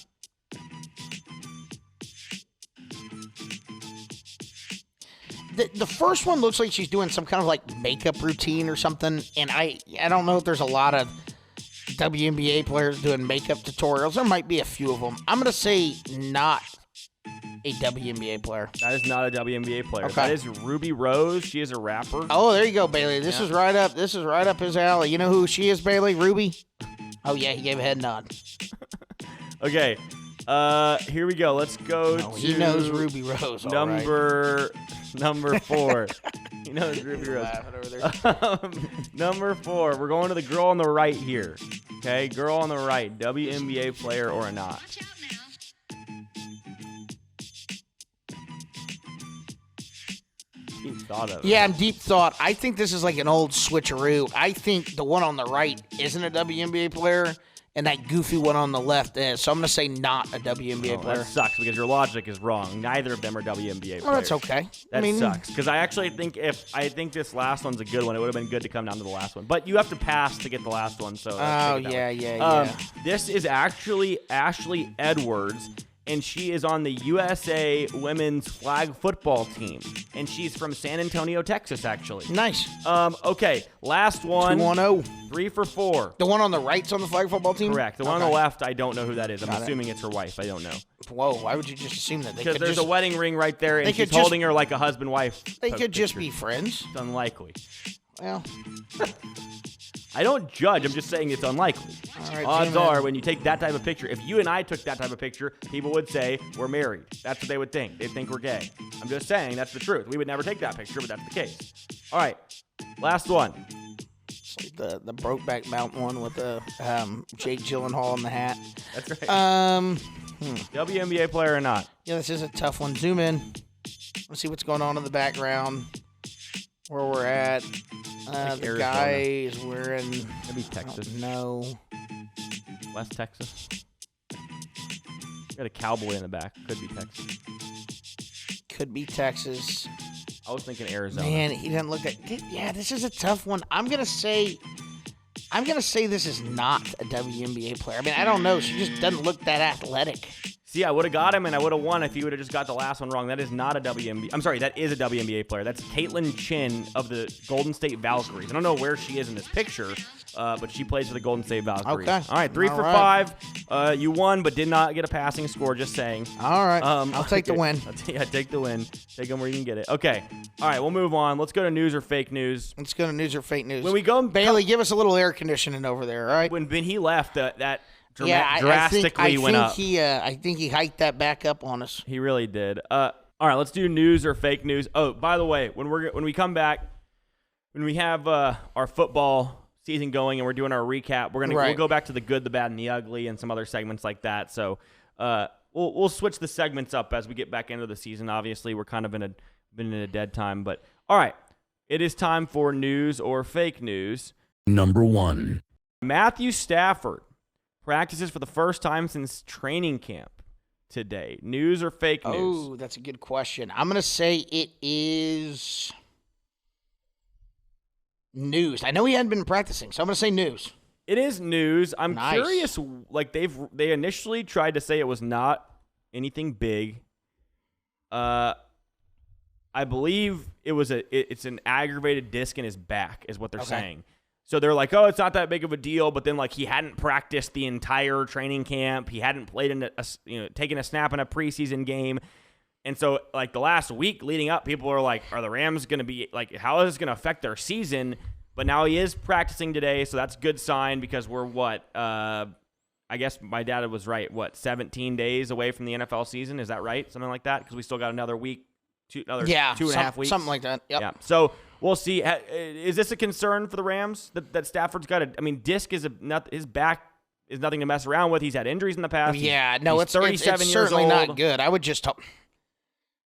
The first one looks like she's doing some kind of like makeup routine or something, and I don't know if there's a lot of WNBA players doing makeup tutorials. There might be a few of them. I'm gonna say not a WNBA player. That is not a WNBA player. Okay. That is Ruby Rose. She is a rapper. Oh, there you go, Bailey. This is right up. This is right up his alley. You know who she is, Bailey? Ruby. Oh yeah, he gave a head nod. Okay. Here we go. Let's go Oh, to he knows Ruby Rose. all right. number 4. He knows Ruby Rose. Laughing over there. Number 4. We're going to the girl on the right here. Okay, girl on the right. WNBA player or not? Deep thought of it. Yeah, I'm deep thought. I think this is like an old switcheroo. I think the one on the right isn't a WNBA player, and that goofy one on the left is. So I'm going to say not a WNBA player. That sucks because your logic is wrong. Neither of them are WNBA players. Oh, that's okay. That sucks because I actually think I think this last one's a good one, it would have been good to come down to the last one. But you have to pass to get the last one. So Oh, yeah. This is actually Ashley Edwards, and she is on the USA women's flag football team, and she's from San Antonio, Texas, actually. Nice. Okay, last one. 2-1-0. 3 for 4. The one on the right's on the flag football team? Correct. The one on Okay. the left, I don't know who that is. I'm Got it. assuming it's her wife. I don't know. Whoa, why would you just assume that? They Because could there's just, a wedding ring right there, and they she's could just- holding her like a husband-wife. They type could just picture. be friends. It's unlikely. Well, I don't judge. I'm just saying it's unlikely. All right, Odds zoom in. are, when you take that type of picture, if you and I took that type of picture, people would say we're married. That's what they would think. They'd think we're gay. I'm just saying that's the truth. We would never take that picture, but that's the case. All right, last one. it's like the Brokeback Mountain one with the Jake Gyllenhaal in the hat. That's right. WNBA player or not? Yeah, this is a tough one. Zoom in. Let's see what's going on in the background. Where we're at. The Arizona. guy is wearing. Maybe Texas. No. West Texas. Got a cowboy in the back. Could be Texas. Could be Texas. I was thinking Arizona. Man, he doesn't look that. Yeah, this is a tough one. I'm gonna say this is not a WNBA player. I mean, I don't know. She just doesn't look that athletic. See, I would have got him, and I would have won if he would have just got the last one wrong. That is not a WNBA. I'm sorry, that is a WNBA player. That's Caitlin Chin of the Golden State Valkyries. I don't know where she is in this picture, but she plays for the Golden State Valkyries. Okay. All right, 3 All for right. 5. You won, but did not get a passing score. Just saying. All right. I'll take the okay. win. Yeah, take the win. Take them where you can get it. Okay. All right, we'll move on. Let's go to news or fake news. Let's go to news or fake news. When we go, Bailey, give us a little air conditioning over there. All right. when he left, that I drastically think went up. I think he hiked that back up on us. He really did. All All right, let's do news or fake news. Oh, by the way, when we come back, when we have our football season going and we're doing our recap, we'll go back to the good, the bad, and the ugly, and some other segments like that. So we'll switch the segments up as we get back into the season. Obviously, we're kind of been in a dead time, but all right, it is time for news or fake news. Number 1. Matthew Stafford practices for the first time since training camp today. News or fake news? Oh, that's a good question. I'm going to say it is news. I know he hadn't been practicing, so I'm going to say news. It is news. I'm Nice. curious. Like they initially tried to say it was not anything big. I believe it's an aggravated disc in his back, is what they're saying. So they're like, oh, it's not that big of a deal. But then, like, he hadn't practiced the entire training camp. He hadn't played taken a snap in a preseason game. And so, like, the last week leading up, people are like, are the Rams going to be, like, how is this going to affect their season? But now he is practicing today, so that's a good sign because we're I guess my dad was right, 17 days away from the NFL season? Is that right? Something like that? Because we still got another week, two and a half weeks. Something like that. Yep. Yeah. So we'll see. Is this a concern for the Rams that Stafford's got disc his back is nothing to mess around with. He's had injuries in the past. Yeah, no, he's it's 37 it's years certainly old. not good. I would just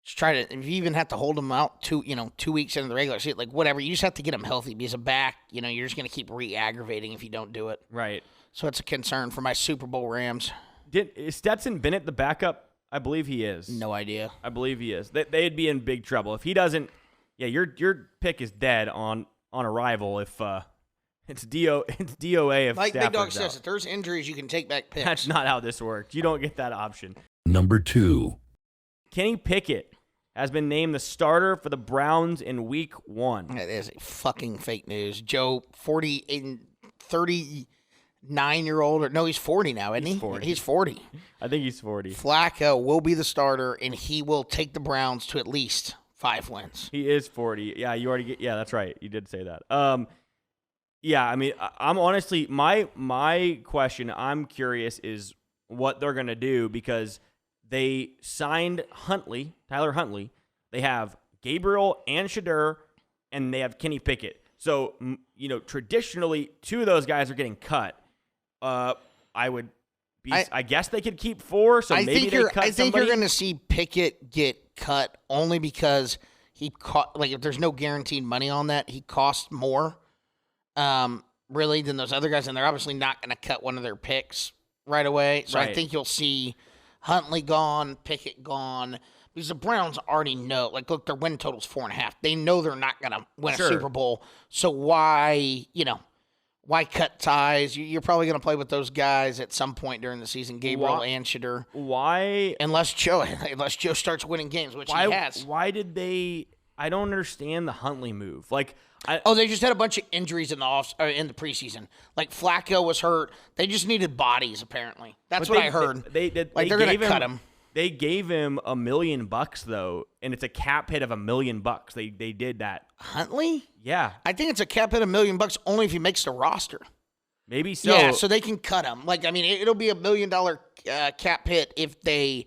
try to, if you even have to hold him out 2 weeks into the regular season, like whatever, you just have to get him healthy because a back, you're just going to keep re-aggravating if you don't do it. Right. So it's a concern for my Super Bowl Rams. Is Stetson Bennett the backup? I believe he is. No idea. I believe he is. They'd be in big trouble if he doesn't. Yeah, your pick is dead on arrival if it's DOA if Like Big Dog Stafford's says, out. if there's injuries, you can take back picks. That's not how this works. You don't get that option. Number 2. Kenny Pickett has been named the starter for the Browns in Week 1. That is a fucking fake news. Joe, 39-year-old, no, he's 40 now, isn't he? 40. He's 40. I think he's 40. Flacco will be the starter, and he will take the Browns to at least 5 wins. He is 40. Yeah, yeah, that's right. You did say that. Yeah, I mean, I'm honestly, my question, I'm curious is what they're going to do because they signed Tyler Huntley. They have Gabriel and Shadur, and they have Kenny Pickett. So, traditionally, 2 of those guys are getting cut. I guess they could keep 4, so maybe they cut somebody. I think you're going to see Pickett get cut only because if there's no guaranteed money on that, he costs more, really, than those other guys, and they're obviously not going to cut one of their picks right away. So Right. I think you'll see Huntley gone, Pickett gone, because the Browns already know. Like, look, their win total's 4.5. They know they're not going to win Sure. a Super Bowl. So why cut ties? You're probably going to play with those guys at some point during the season, Gabriel and Shadur. Why? Unless Joe starts winning games, which he has. Why did they? I don't understand the Huntley move. Like, They just had a bunch of injuries in the preseason. Like Flacco was hurt. They just needed bodies, apparently. That's what I heard. They're going to cut him. They gave him $1 million though, and it's a cap hit of $1 million. They did that. Huntley? Yeah, I think it's a cap hit of $1 million only if he makes the roster. maybe so. Yeah, so they can cut him. Like, I mean, it'll be $1 million cap hit if they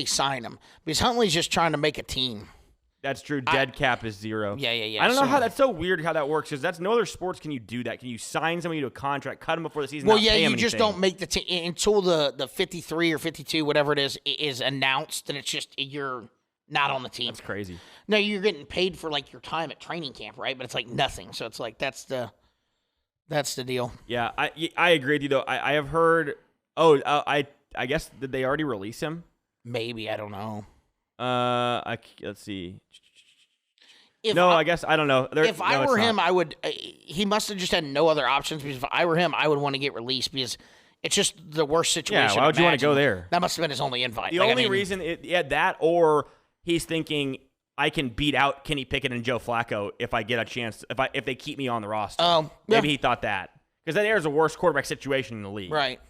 sign him. Because Huntley's just trying to make a team. That's true. Dead cap is 0. Yeah. I don't know how that's so weird how that works. Because that's no other sports can you do that. Can you sign somebody to a contract, cut them before the season? Well, not yeah, pay you them just anything? don't make the team until the 53 or 52, whatever it is announced. Then it's just you're not on the team. That's crazy. No, you're getting paid for like your time at training camp, right? But it's like nothing. So it's like that's the deal. Yeah, I agree with you though. I have heard. Oh, I guess did they already release him? Maybe, I don't know. Let's see. If I guess I don't know. If I were him, I would. He must have just had no other options. Because if I were him, I would want to get released because it's just the worst situation. Yeah, why would you want to go there? That must have been his only invite. The only reason, that or he's thinking I can beat out Kenny Pickett and Joe Flacco if I get a chance. If they keep me on the roster. Yeah. Maybe he thought that because that there's a worst quarterback situation in the league. Right.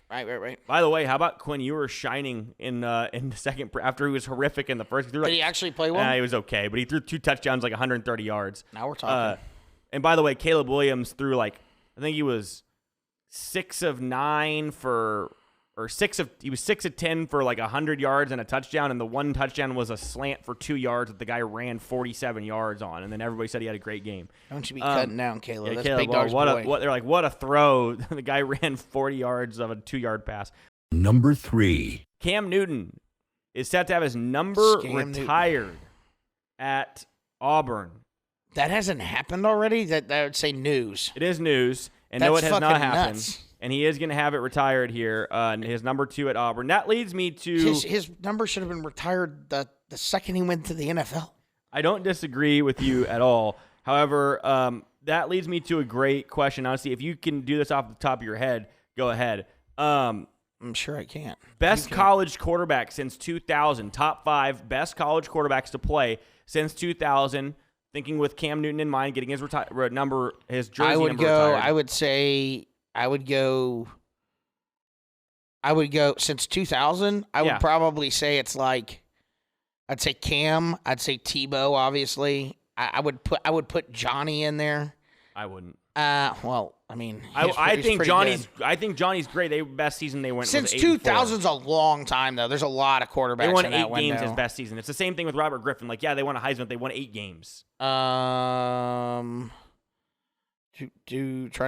By the way, how about Quinn Ewers shining in the second after he was horrific in the first? Did he actually play well? He was okay, but he threw 2 touchdowns, like 130 yards. Now we're talking. And by the way, Caleb Williams threw I think he was 6 of 9 for or he was 6 of 10 for like 100 yards and a touchdown, and the one touchdown was a slant for 2 yards that the guy ran 47 yards on, and then everybody said he had a great game. Don't you be cutting down, Caleb. Yeah, That's Caleb, Big Dog's boy. they're like, what a throw. The guy ran 40 yards of a 2-yard pass. Number 3. Cam Newton is set to have his number retired at Auburn. That hasn't happened already? That I would say news. It is news, and That's no, it has not fucking happened. nuts. And he is going to have it retired here. His number 2 at Auburn. That leads me to His number should have been retired the second he went to the NFL. I don't disagree with you at all. However, that leads me to a great question. Honestly, if you can do this off the top of your head, go ahead. I'm sure I can't. Best college quarterback since 2000. Top 5 best college quarterbacks to play since 2000. Thinking with Cam Newton in mind, getting his jersey number retired. I would go since 2000. I would probably say it's like, I'd say Cam. I'd say Tebow. Obviously, I would put Johnny in there. I wouldn't. Well, I mean, I think Johnny's. I think Johnny's great. Best season they went Since was 84. 2000's a long time though. There's a lot of quarterbacks. They won in 8 that games window. his best season. It's the same thing with Robert Griffin. Like, yeah, they won a Heisman. They won 8 games. Trying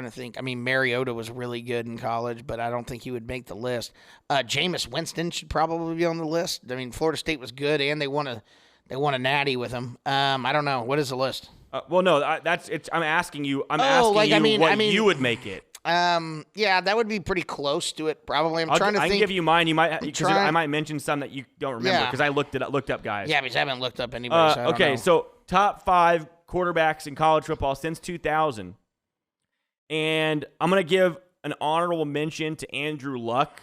to think. I mean, Mariota was really good in college, but I don't think he would make the list. Jameis Winston should probably be on the list. I mean, Florida State was good, and they won a natty with him. I don't know. What is the list? Well, no, that's it's. I'm asking you. What you would make it. Yeah, that would be pretty close to it. Probably. I can give you mine. You might. I might mention some that you don't remember because I looked up, guys. Yeah, because I haven't looked up anybody. So I don't know. So top 5 quarterbacks in college football since 2000. And I'm going to give an honorable mention to Andrew Luck.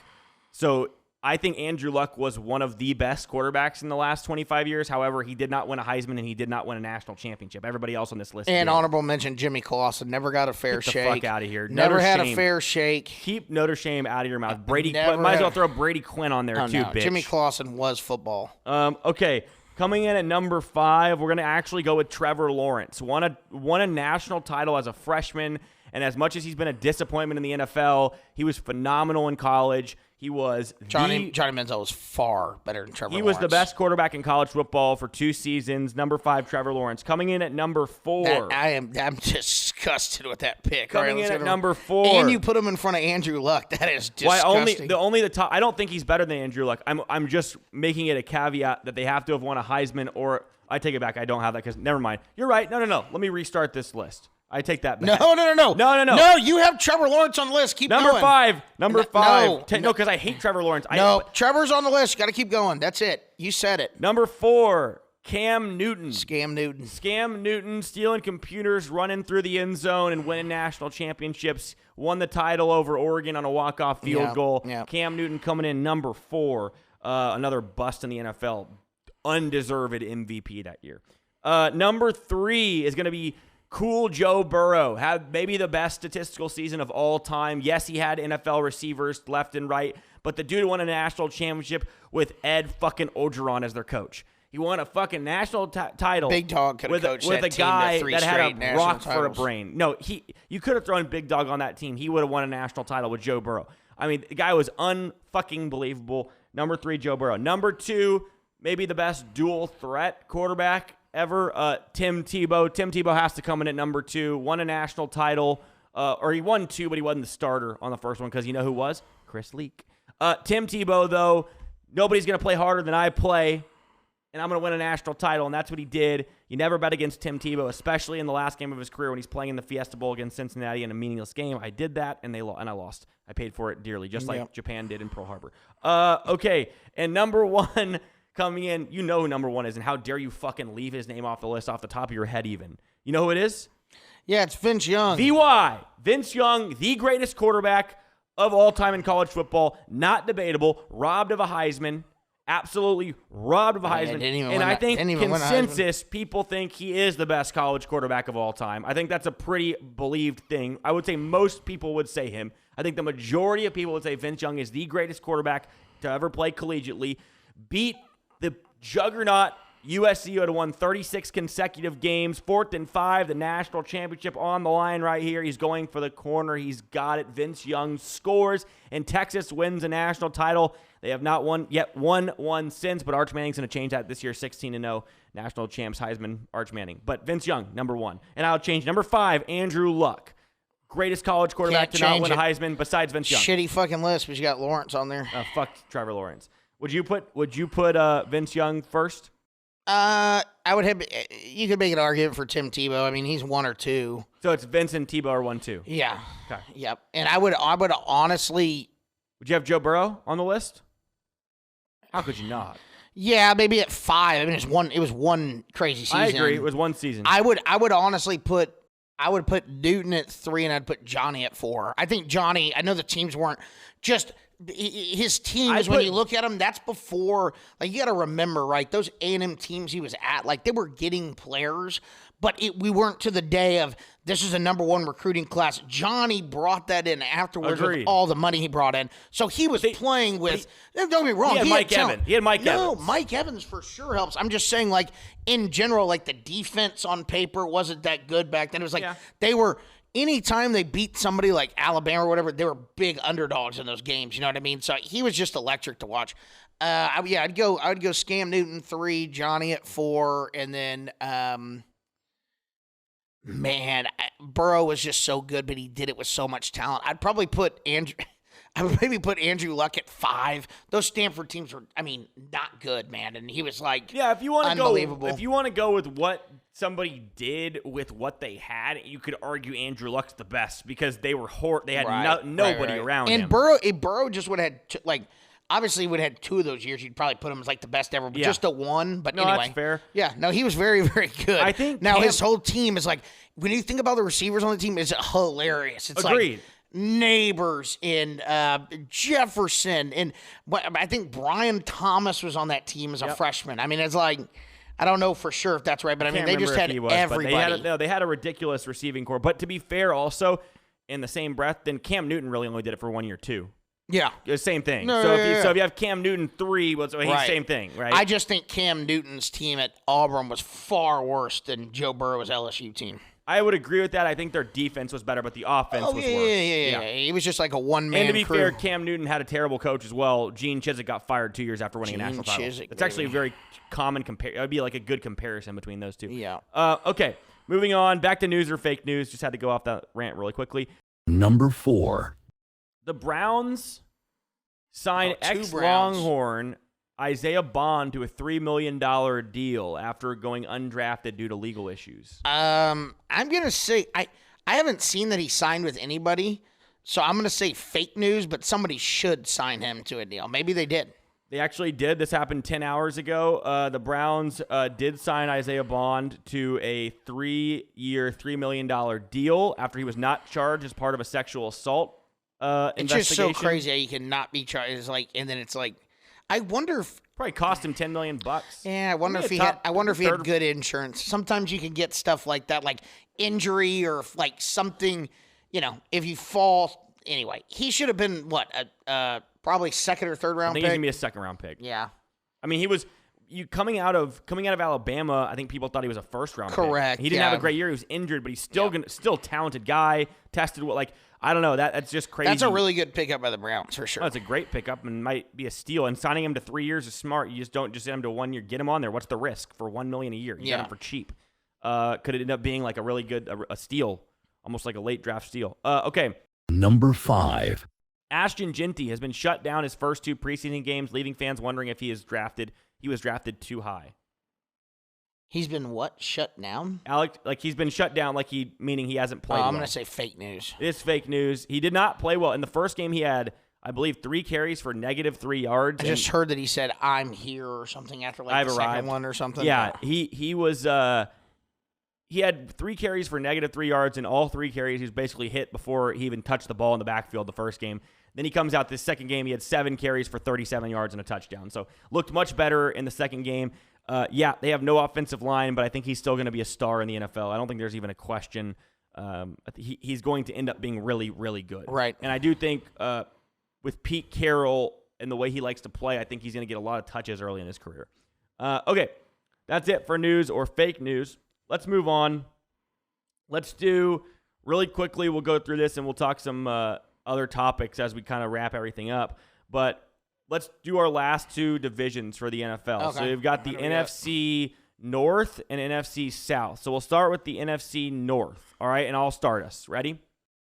So I think Andrew Luck was one of the best quarterbacks in the last 25 years. However, he did not win a Heisman and he did not win a national championship. Everybody else on this list And did. honorable mention, Jimmy Clausen. Never got a fair shake. Get the fuck out of here. Never had a fair shake. Keep Notre Dame out of your mouth. Might as well throw Brady Quinn on there too, bitch. Jimmy Clausen was football. Okay. Coming in at number 5, we're going to actually go with Trevor Lawrence. Won a national title as a freshman, and as much as he's been a disappointment in the NFL, he was phenomenal in college. He was Johnny Manziel was far better than Trevor Lawrence. He was the best quarterback in college football for 2 seasons. Number 5, Trevor Lawrence. Coming in at number 4. I'm disgusted with that pick. Coming in at number 4. And you put him in front of Andrew Luck. That is disgusting. The top. I don't think he's better than Andrew Luck. I'm just making it a caveat that they have to have won a Heisman, or I take it back. I don't have that because never mind. You're right. No. Let me restart this list. I take that back. No. No, you have Trevor Lawrence on the list. Keep number going. 5. Number 5. No, because I hate Trevor Lawrence. Trevor's on the list. You got to keep going. That's it. You said it. Number 4, Cam Newton. Scam Newton stealing computers, running through the end zone, and winning national championships. Won the title over Oregon on a walk-off field goal. Yeah. Cam Newton coming in number 4. Another bust in the NFL. Undeserved MVP that year. Number 3 is going to be Cool Joe Burrow. Had maybe the best statistical season of all time. Yes, he had NFL receivers left and right, but the dude won a national championship with Ed fucking Orgeron as their coach. He won a fucking national title. Big Dog could have coached with that a team guy to 3 that straight had a rock national for a titles. brain. No, you could have thrown Big Dog on that team. He would have won a national title with Joe Burrow. I mean, the guy was unfucking believable. Number 3, Joe Burrow. Number 2, maybe the best dual threat quarterback ever, Tim Tebow. Tim Tebow has to come in at number 2. Won a national title, or he won 2, but he wasn't the starter on the first one because you know who was? Chris Leak. Tim Tebow, though, nobody's going to play harder than I play, and I'm going to win a national title, and that's what he did. You never bet against Tim Tebow, especially in the last game of his career when he's playing in the Fiesta Bowl against Cincinnati in a meaningless game. I did that, and I lost. I paid for it dearly, just like Japan did in Pearl Harbor. Okay, and number 1... coming in, you know who number 1 is, and how dare you fucking leave his name off the list off the top of your head even. You know who it is? Yeah, it's Vince Young. VY. Vince Young, the greatest quarterback of all time in college football. Not debatable. Robbed of a Heisman. Absolutely robbed of a Heisman. And I think consensus, people think he is the best college quarterback of all time. I think that's a pretty believed thing. I would say most people would say him. I think the majority of people would say Vince Young is the greatest quarterback to ever play collegiately. Beat the juggernaut USC had won 36 consecutive games, 4th and 5, the national championship on the line right here. He's going for the corner. He's got it. Vince Young scores, and Texas wins a national title. They have not won one since, but Arch Manning's going to change that this year, 16-0, national champs, Heisman, Arch Manning. But Vince Young, number 1. And I'll change number 5, Andrew Luck. Greatest college quarterback to not win a Heisman besides Vince Young. Shitty fucking list, but you got Lawrence on there. Fuck Trevor Lawrence. Would you put Vince Young first? I would have. You could make an argument for Tim Tebow. I mean, he's 1 or 2. So it's Vince and Tebow are 1-2. Yeah. Okay. Yep. And I would honestly. Would you have Joe Burrow on the list? How could you not? Yeah, maybe at 5. I mean, it was one crazy season. I agree. It was one season. I would honestly put Newton at 3, and I'd put Johnny at 4. I think Johnny. I know the teams weren't just. His teams, when you look at them, that's before, like, you got to remember, right, those A&M teams he was at, like, they were getting players, but we weren't to the day of this is a number 1 recruiting class. Johnny brought that in afterwards with all the money he brought in. So he was playing with, don't get me wrong. He had Mike Evans. No, Mike Evans for sure helps. I'm just saying, like, in general, like, the defense on paper wasn't that good back then. It was like they were – anytime they beat somebody like Alabama or whatever, they were big underdogs in those games. You know what I mean? So he was just electric to watch. I'd go Scam Newton 3, Johnny at 4, and then Burrow was just so good, but he did it with so much talent. I'd probably put Andrew. I would maybe put Andrew Luck at 5. Those Stanford teams were, I mean, not good, man. And he was like, if you want to unbelievable. If you want to go with what somebody did with what they had, you could argue Andrew Luck's the best because they were They had nobody around him. And Burrow just would have had obviously would have had 2 of those years. You'd probably put him as like the best ever, but just a 1. But anyway, that's fair. Yeah, no, he was very, very good. I think now his whole team is like, when you think about the receivers on the team, it's hilarious. It's agreed. Like Neighbors and Jefferson, and I think Brian Thomas was on that team as a freshman. I mean, it's like, I don't know for sure if that's right, but I mean, they just had everybody. They had a ridiculous receiving core. But to be fair, also in the same breath, then Cam Newton really only did it for 1 year too. Yeah, same thing. So if you have Cam Newton 3, he's same thing, right? I just think Cam Newton's team at Auburn was far worse than Joe Burrow's LSU team. I would agree with that. I think their defense was better, but the offense was worse. Yeah. He was just like a one-man And to be crew. fair, Cam Newton had a terrible coach as well. Gene Chizik got fired 2 years after winning a national title. It's actually a very common compare. It would be like a good comparison between those two. Yeah. Okay, moving on. Back to news or fake news. Just had to go off that rant really quickly. Number 4. The Browns signed ex-Longhorn Isaiah Bond to a $3 million deal after going undrafted due to legal issues. I'm going to say I haven't seen that he signed with anybody, so I'm going to say fake news, but somebody should sign him to a deal. Maybe they did. They actually did. This happened 10 hours ago. The Browns did sign Isaiah Bond to a 3-year, $3 million deal after he was not charged as part of a sexual assault It's investigation. just so crazy how you cannot be charged. It's like, and then it's like, I wonder if probably cost him $10 million. Yeah, I wonder if he had good insurance. Sometimes you can get stuff like that, like injury or like something. You know, if you fall. Anyway, he should have been probably 2nd or 3rd round. I think pick. he's gonna be a 2nd round pick. Yeah. I mean, he was coming out of Alabama. I think people thought he was a 1st round. Correct. Pick. He didn't have a great year. He was injured, but he's still talented guy. Tested well. Like, I don't know. That's just crazy. That's a really good pickup by the Browns for sure. That's a great pickup and might be a steal. And signing him to 3 years is smart. You just don't just send him to 1 year. Get him on there. What's the risk for $1 million a year? You got him for cheap. Could it end up being like a really good a steal, almost like a late draft steal? Okay. Number 5. Ashton Ginty has been shut down his first 2 preseason games, leaving fans wondering if he was drafted too high. He's been what? Shut down? Alex, like he's been shut down, meaning he hasn't played well. I'm going to say fake news. It is fake news. He did not play well. In the first game, he had, I believe, 3 carries for -3 yards. I just heard that he said, "I'm here" or something after the second one or something. Yeah, he was. He had 3 carries for -3 yards, and all 3 carries he was basically hit before he even touched the ball in the backfield the first game. Then he comes out this second game. He had 7 carries for 37 yards and a touchdown. So looked much better in the second game. They have no offensive line, but I think he's still going to be a star in the NFL. I don't think there's even a question. He's going to end up being really, really good. Right. And I do think with Pete Carroll and the way he likes to play, I think he's going to get a lot of touches early in his career. Okay. That's it for news or fake news. Let's move on. Let's do really quickly. We'll go through this and we'll talk some other topics as we kind of wrap everything up. But let's do our last two divisions for the NFL. Okay. So we've got the NFC North and NFC South. So we'll start with the NFC North. All right, and I'll start us. Ready?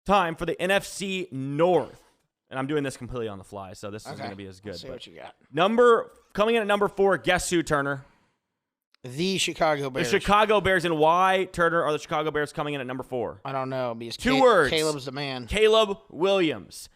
Time for the NFC North. And I'm doing this completely on the fly, so this is going to be as good. Let's see what you got. Coming in at number 4, guess who, Turner? The Chicago Bears. The Chicago Bears. And why, Turner, are the Chicago Bears coming in at number 4? I don't know. Because 2 words. Caleb's the man. Caleb Williams.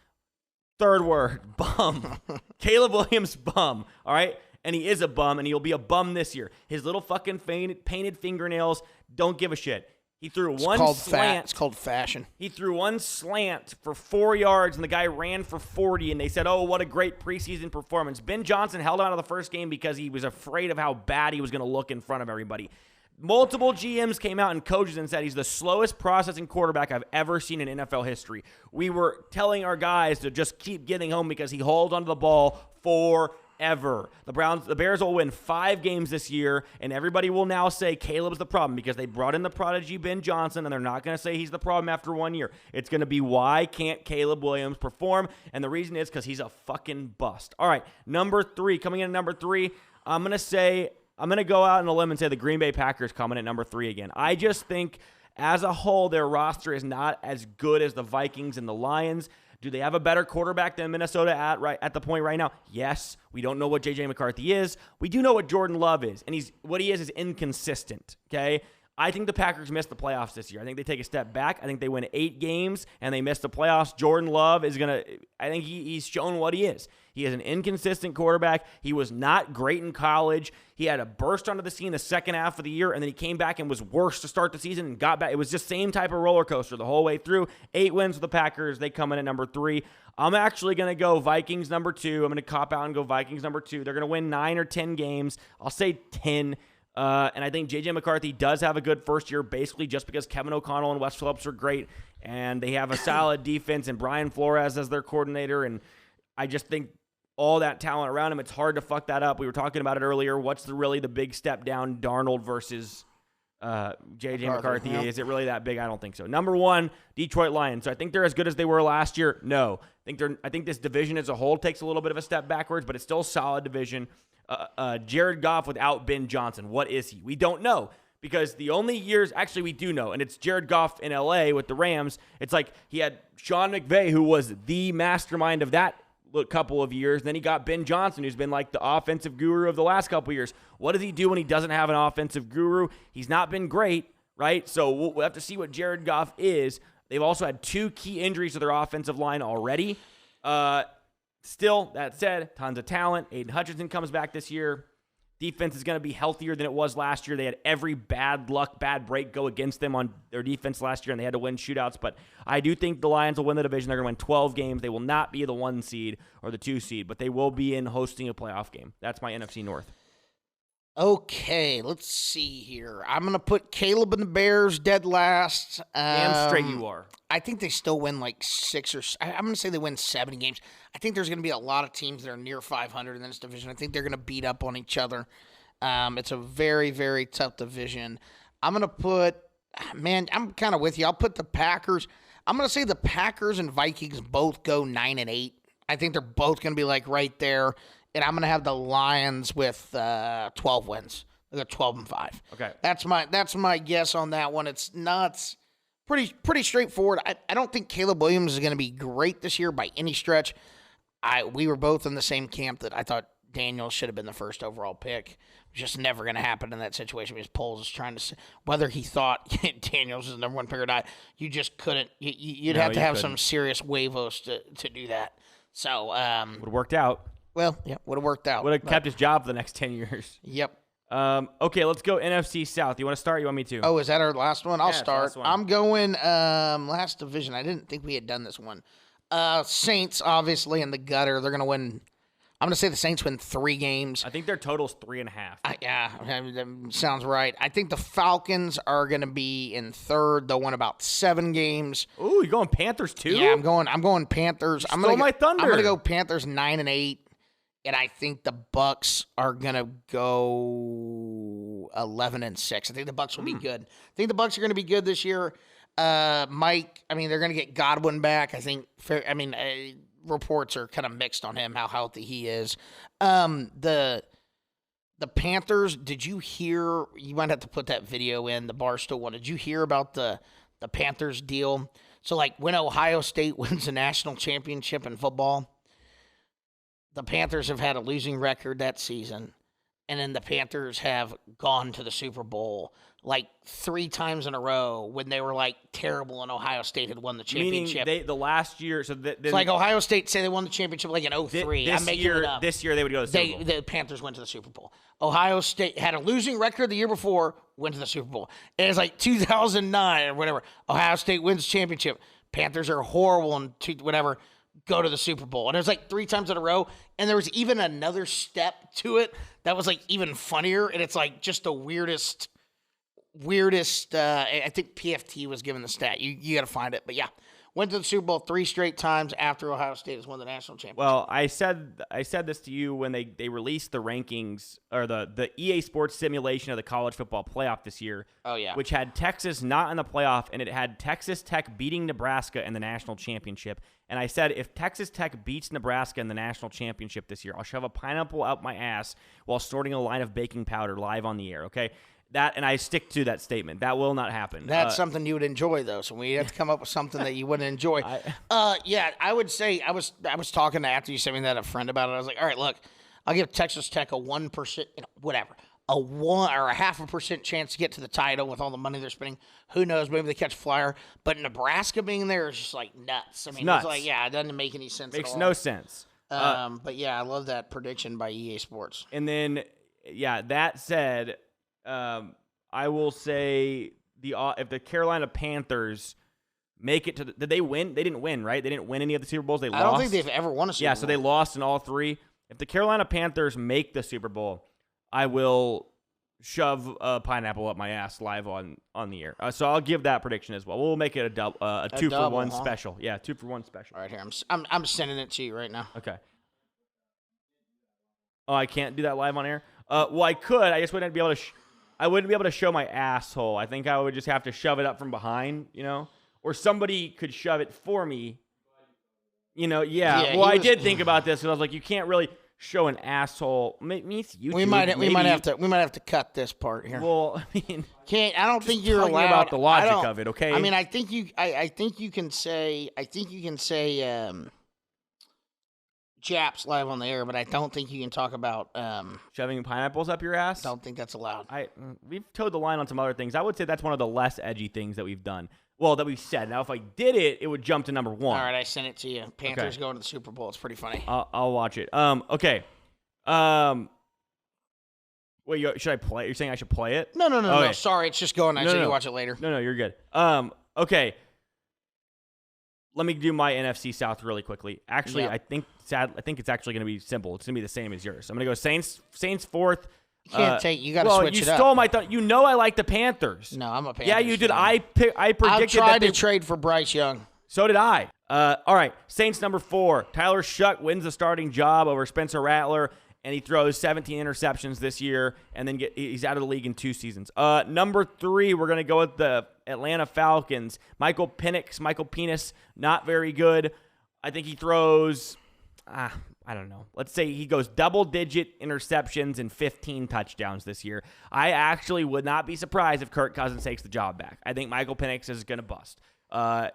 3rd word, bum. Caleb Williams, bum. All right? And he is a bum, and he'll be a bum this year. His little fucking painted fingernails don't give a shit. He threw one slant. It's called fashion. He threw one slant for 4 yards, and the guy ran for 40, and they said, oh, what a great preseason performance. Ben Johnson held him out of the first game because he was afraid of how bad he was going to look in front of everybody. Multiple GMs came out and coaches and said he's the slowest processing quarterback I've ever seen in NFL history. We were telling our guys to just keep getting home because he holds onto the ball forever. The Bears will win 5 games this year, and everybody will now say Caleb's the problem because they brought in the prodigy Ben Johnson, and they're not going to say he's the problem after 1 year. It's going to be why can't Caleb Williams perform, and the reason is because he's a fucking bust. All right, number 3, coming in at number 3, I'm going to go out on a limb and say the Green Bay Packers coming at number 3 again. I just think as a whole, their roster is not as good as the Vikings and the Lions. Do they have a better quarterback than Minnesota at the point right now? Yes. We don't know what J.J. McCarthy is. We do know what Jordan Love is, and what he is inconsistent, okay? I think the Packers missed the playoffs this year. I think they take a step back. I think they win 8 games, and they miss the playoffs. Jordan Love is going to – I think he's shown what he is. He is an inconsistent quarterback. He was not great in college. He had a burst onto the scene the second half of the year, and then he came back and was worse to start the season and got back. It was just same type of roller coaster the whole way through. 8 wins for the Packers. They come in at number 3. I'm actually going to go Vikings number 2. I'm going to cop out and go Vikings number 2. They're going to win 9 or 10 games. I'll say 10. And I think J.J. McCarthy does have a good first year basically just because Kevin O'Connell and Wes Phillips are great, and they have a solid defense and Brian Flores as their coordinator, and I just think all that talent around him, it's hard to fuck that up. We were talking about it earlier. What's really the big step down, Darnold versus J.J. McCarthy? Yeah. Is it really that big? I don't think so. Number 1, Detroit Lions. So I think they're as good as they were last year? No. I think this division as a whole takes a little bit of a step backwards, but it's still a solid division. Jared Goff without Ben Johnson. What is he? We don't know. Because the only years, actually we do know, and it's Jared Goff in L.A. with the Rams. It's like he had Sean McVay, who was the mastermind of that couple of years. Then he got Ben Johnson, who's been like the offensive guru of the last couple of years. What does he do when he doesn't have an offensive guru? He's not been great, right? So we'll have to see what Jared Goff is. They've also had 2 key injuries to their offensive line already. Still, that said, tons of talent. Aiden Hutchinson comes back this year. Defense is going to be healthier than it was last year. They had every bad break go against them on their defense last year, and they had to win shootouts. But I do think the Lions will win the division. They're going to win 12 games. They will not be the 1 seed or the 2 seed, but they will be in hosting a playoff game. That's my NFC North. Okay, let's see here. I'm going to put Caleb and the Bears dead last. Damn straight you are. I think they still win like 6 or I'm going to say they win 7 games. I think there's going to be a lot of teams that are near 500 in this division. I think they're going to beat up on each other. It's a very, very tough division. I'm going to put, I'm kind of with you. I'll put the Packers. I'm going to say the Packers and Vikings both go 9-8. I think they're both going to be like right there. And I'm going to have the Lions with 12 wins. They got 12-5. Okay. That's my guess on that one. It's nuts. Pretty straightforward. I don't think Caleb Williams is going to be great this year by any stretch. We were both in the same camp that I thought Daniels should have been the first overall pick. Just never going to happen in that situation because Poles is trying to whether he thought Daniels is the number 1 pick or not. You just couldn't. You'd have to have some serious huevos to do that. So would have worked out. Well, yeah, would have worked out. Would have kept his job for the next 10 years. Yep. Okay, let's go NFC South. You want to start? You want me to? Oh, is that our last one? I'll start. Last one. I'm going last division. I didn't think we had done this one. Saints, obviously, in the gutter. They're going to win. I'm going to say the Saints win 3 games. I think their total's 3.5. Yeah, that sounds right. I think the Falcons are going to be in 3rd. They'll win about 7 games. Ooh, you going Panthers too? Yeah, I'm going Panthers. You stole my thunder. I'm going to go Panthers 9-8. and I think the Bucks are gonna go 11-6. I think the Bucks will be good. I think the Bucks are gonna be good this year. Mike, I mean, they're gonna get Godwin back. I think. Reports are kind of mixed on him, how healthy he is. The Panthers. Did you hear? You might have to put that video in the Barstool one. Did you hear about the Panthers deal? So, like, when Ohio State wins a national championship in football, the Panthers have had a losing record that season, and then the Panthers have gone to the Super Bowl like 3 times in a row when they were like terrible and Ohio State had won the championship. Meaning the last year, so it's like Ohio State say they won the championship like in 03. I'm making it up. This year they would go to the Super Bowl. The Panthers went to the Super Bowl. Ohio State had a losing record the year before, went to the Super Bowl. And it's like 2009 or whatever. Ohio State wins the championship. Panthers are horrible and whatever. Go to the Super Bowl. And it was like 3 times in a row. And there was even another step to it that was like even funnier. And it's like just the weirdest, I think PFT was given the stat. You got to find it. But yeah, went to the Super Bowl 3 straight times after Ohio State has won the national championship. Well, I said this to you when they released the rankings or the EA Sports simulation of the college football playoff this year. Oh, yeah. Which had Texas not in the playoff, and it had Texas Tech beating Nebraska in the national championship. And I said, if Texas Tech beats Nebraska in the national championship this year, I'll shove a pineapple out my ass while snorting a line of baking powder live on the air, okay? And I stick to that statement. That will not happen. That's something you would enjoy, though. So we have to come up with something that you wouldn't enjoy. Yeah, I would say I was talking to, after you sent me that, a friend about it. I was like, all right, look, I'll give Texas Tech a 1%, whatever, a 1 or a 0.5% chance to get to the title with all the money they're spending. Who knows? Maybe they catch a flyer. But Nebraska being there is just like nuts. I mean, nuts. It's like, yeah, it doesn't make any sense. Makes at all. no sense. But yeah, I love that prediction by EA Sports. And then, yeah, that said, I will say if the Carolina Panthers make it to did they win? They didn't win, right? They didn't win any of the Super Bowls. They lost. I don't think they've ever won a Super Bowl. Yeah, so they lost in all 3. If the Carolina Panthers make the Super Bowl, I will shove a pineapple up my ass live on the air. So I'll give that prediction as well. We'll make it a 2-for-1 special. Yeah, 2-for-1 special. All right, here I'm sending it to you right now. Okay. Oh, I can't do that live on air. Well, I could. I just wouldn't be able to. I wouldn't be able to show my asshole. I think I would just have to shove it up from behind, or somebody could shove it for me. Yeah. Well, I did think about this, and I was like, you can't really show an asshole. YouTube, we might have to cut this part here. Well, I mean, I don't think you're talking allowed about the logic of it. Okay. I mean, I think you can say Japs live on the air, but I don't think you can talk about shoving pineapples up your ass. Don't think that's allowed. We've towed the line on some other things. I would say that's one of the less edgy things that we've done. Well, that we've said. Now, if I did it, it would jump to number 1. All right, I sent it to you. Panthers going to the Super Bowl. It's pretty funny. I'll watch it. Okay. Wait, should I play? You're saying I should play it? No. No. Sorry, it's just going. I said you watch it later. No, you're good. Okay. Let me do my NFC South really quickly. Actually, I think it's actually going to be simple. It's going to be the same as yours. I'm going to go Saints 4th. You can't you got to switch it up. You stole my thought. I like the Panthers. No, I'm a Panthers. Yeah, you did. Fan. I predicted tried to trade for Bryce Young. So did I. All right, Saints number 4. Tyler Shuck wins the starting job over Spencer Rattler, and he throws 17 interceptions this year, and then he's out of the league in 2 seasons. Number 3, we're going to go with the Atlanta Falcons. Michael Penix, not very good. I think he throws, I don't know. Let's say he goes double-digit interceptions and 15 touchdowns this year. I actually would not be surprised if Kirk Cousins takes the job back. I think Michael Penix is going to bust,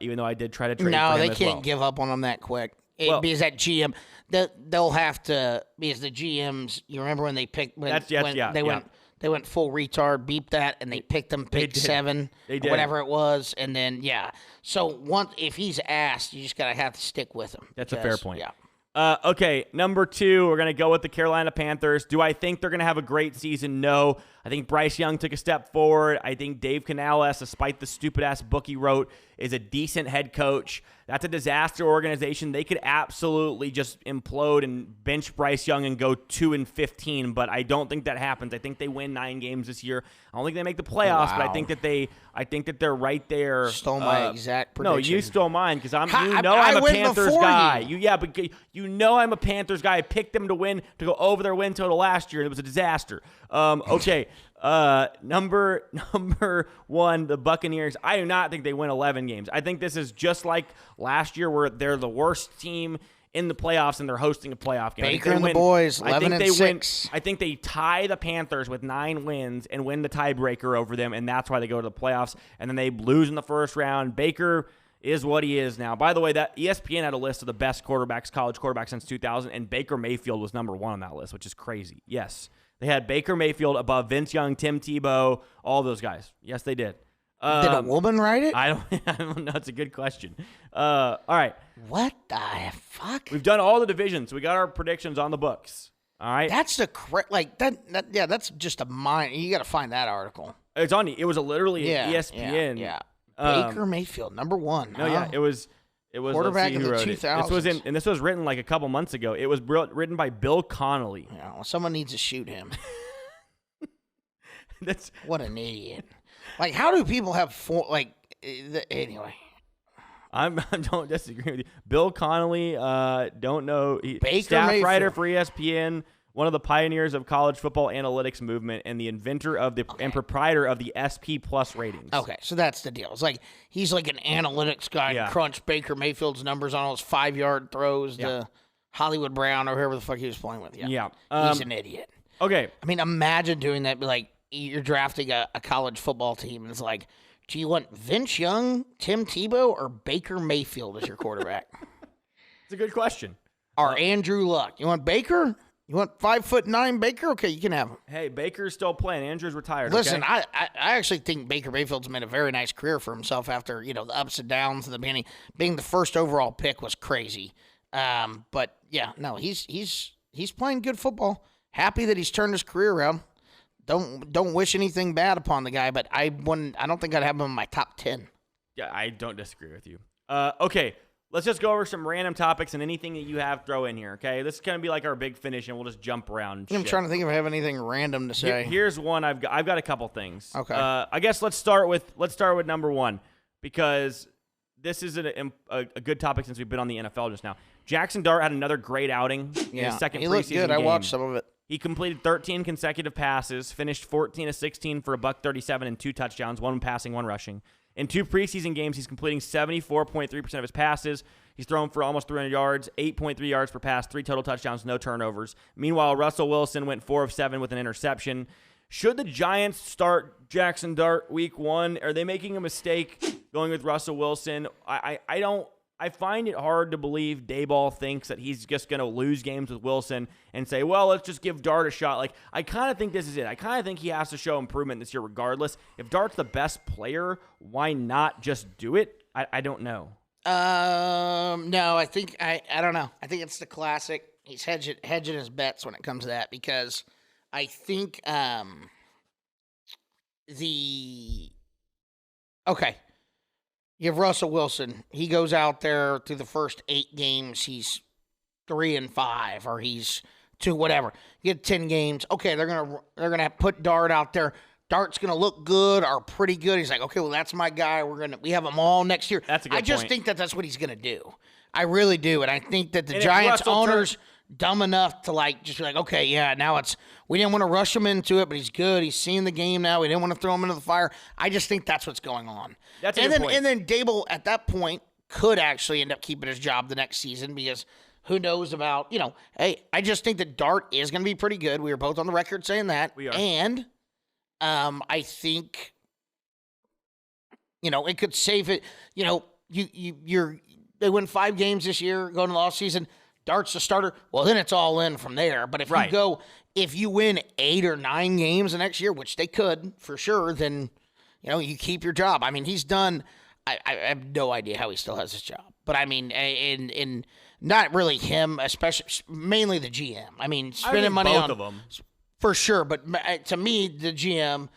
even though I did try to trade for him as well. No, they can't give up on him that quick. Because that GM, they'll have to, because the GMs, you remember when they picked, they went full retard, beep that, and they picked him pick 7, or whatever it was, and then, So if he's asked, you just got to have to stick with him. That's a fair point. Yeah. Okay, number 2, we're going to go with the Carolina Panthers. Do I think they're going to have a great season? No. I think Bryce Young took a step forward. I think Dave Canales, despite the stupid-ass book he wrote, is a decent head coach. That's a disaster organization. They could absolutely just implode and bench Bryce Young and go 2-15, but I don't think that happens. I think they win 9 games this year. I don't think they make the playoffs, but I think that they're right there. Stole my exact prediction. No, you stole mine because I'm a Panthers guy. But you know I'm a Panthers guy. I picked them to win, to go over their win total last year, and it was a disaster. Okay. Number 1, the Buccaneers. I do not think they win 11 games. I think this is just like last year where they're the worst team in the playoffs and they're hosting a playoff game. Baker and the boys, 11-6. I think they tie the Panthers with 9 wins and win the tiebreaker over them, and that's why they go to the playoffs. And then they lose in the first round. Baker is what he is now. By the way, that ESPN had a list of the best quarterbacks, college quarterbacks since 2000, and Baker Mayfield was number 1 on that list, which is crazy. Yes. They had Baker Mayfield above Vince Young, Tim Tebow, all those guys. Yes, they did. Did a woman write it? I don't know. It's a good question. All right. What the fuck? We've done all the divisions. We got our predictions on the books. All right. That's the correct. Like that. Yeah, that's just a mind. You got to find that article. It's on. It was literally ESPN. Yeah. Baker Mayfield, number 1. No, yeah, it was. It was quarterback in the 2000s. This was written like a couple months ago. It was written by Bill Connolly. Yeah, well, someone needs to shoot him. What an idiot! Like, how do people have 4? Like, anyway. I don't disagree with you. Bill Connolly, don't know. Baker staff Mayfield. writer for ESPN, one of the pioneers of college football analytics movement, and the inventor of and proprietor of the SP Plus ratings. Okay, so that's the deal. It's like he's like an analytics guy and crunched Baker Mayfield's numbers on all his 5-yard throws to Hollywood Brown or whoever the fuck he was playing with. Yeah. He's an idiot. Okay. I mean, imagine doing that. Like, you're drafting a college football team, and it's like, do you want Vince Young, Tim Tebow, or Baker Mayfield as your quarterback? It's a good question. Or Andrew Luck. You want Baker? You want 5'9" Baker? Okay, you can have him. Hey, Baker's still playing. Andrew's retired. Listen, okay? I actually think Baker Mayfield's made a very nice career for himself after, the ups and downs in the beginning. Being the first overall pick was crazy. But yeah, no, he's playing good football. Happy that he's turned his career around. Don't wish anything bad upon the guy, but I don't think I'd have him in my top 10. Yeah, I don't disagree with you. Okay. Let's just go over some random topics and anything that you have, throw in here, okay? This is going to be like our big finish, and we'll just jump around. I'm trying to think if I have anything random to say. Here's one. I've got a couple things. Okay. I guess let's start with number 1 because this is a good topic since we've been on the NFL just now. Jaxson Dart had another great outing in his second preseason game. He looked good. I watched some of it. He completed 13 consecutive passes, finished 14 of 16 for $137 and 2 touchdowns, 1 passing, 1 rushing. In 2 preseason games, he's completing 74.3% of his passes. He's thrown for almost 300 yards, 8.3 yards per pass, 3 total touchdowns, no turnovers. Meanwhile, Russell Wilson went 4 of 7 with an interception. Should the Giants start Jaxson Dart week 1? Are they making a mistake going with Russell Wilson? I find it hard to believe Daboll thinks that he's just going to lose games with Wilson and say, well, let's just give Dart a shot. Like, I kind of think this is it. I kind of think he has to show improvement this year regardless. If Dart's the best player, why not just do it? I don't know. No, I think I don't know. I think it's the classic. He's hedging his bets when it comes to that because I think okay. You have Russell Wilson. He goes out there through the first 8 games. He's 3-5, or he's 2, whatever. You get 10 games. Okay, they're gonna put Dart out there. Dart's gonna look good or pretty good. He's like, okay, well that's my guy. We have them all next year. That's a good I just point. think that's what he's gonna do. I really do, and I think that the Giants owners dumb enough to just be like, okay, yeah, now we didn't want to rush him into it, but he's good. He's seeing the game now. We didn't want to throw him into the fire. I just think that's what's going on. That's a good point. And then Daboll at that point could actually end up keeping his job the next season because who knows about, hey, I just think that Dart is going to be pretty good. We were both on the record saying that. We are. And I think, it could save it. They win 5 games this year going to the offseason. Dart's the starter. Well, then it's all in from there. But if you win 8 or 9 games the next year, which they could for sure, then you keep your job. I mean, he's done. I have no idea how he still has his job. But I mean, in not really him, especially mainly the GM. I mean, spending money both on of them for sure. But to me, the GM,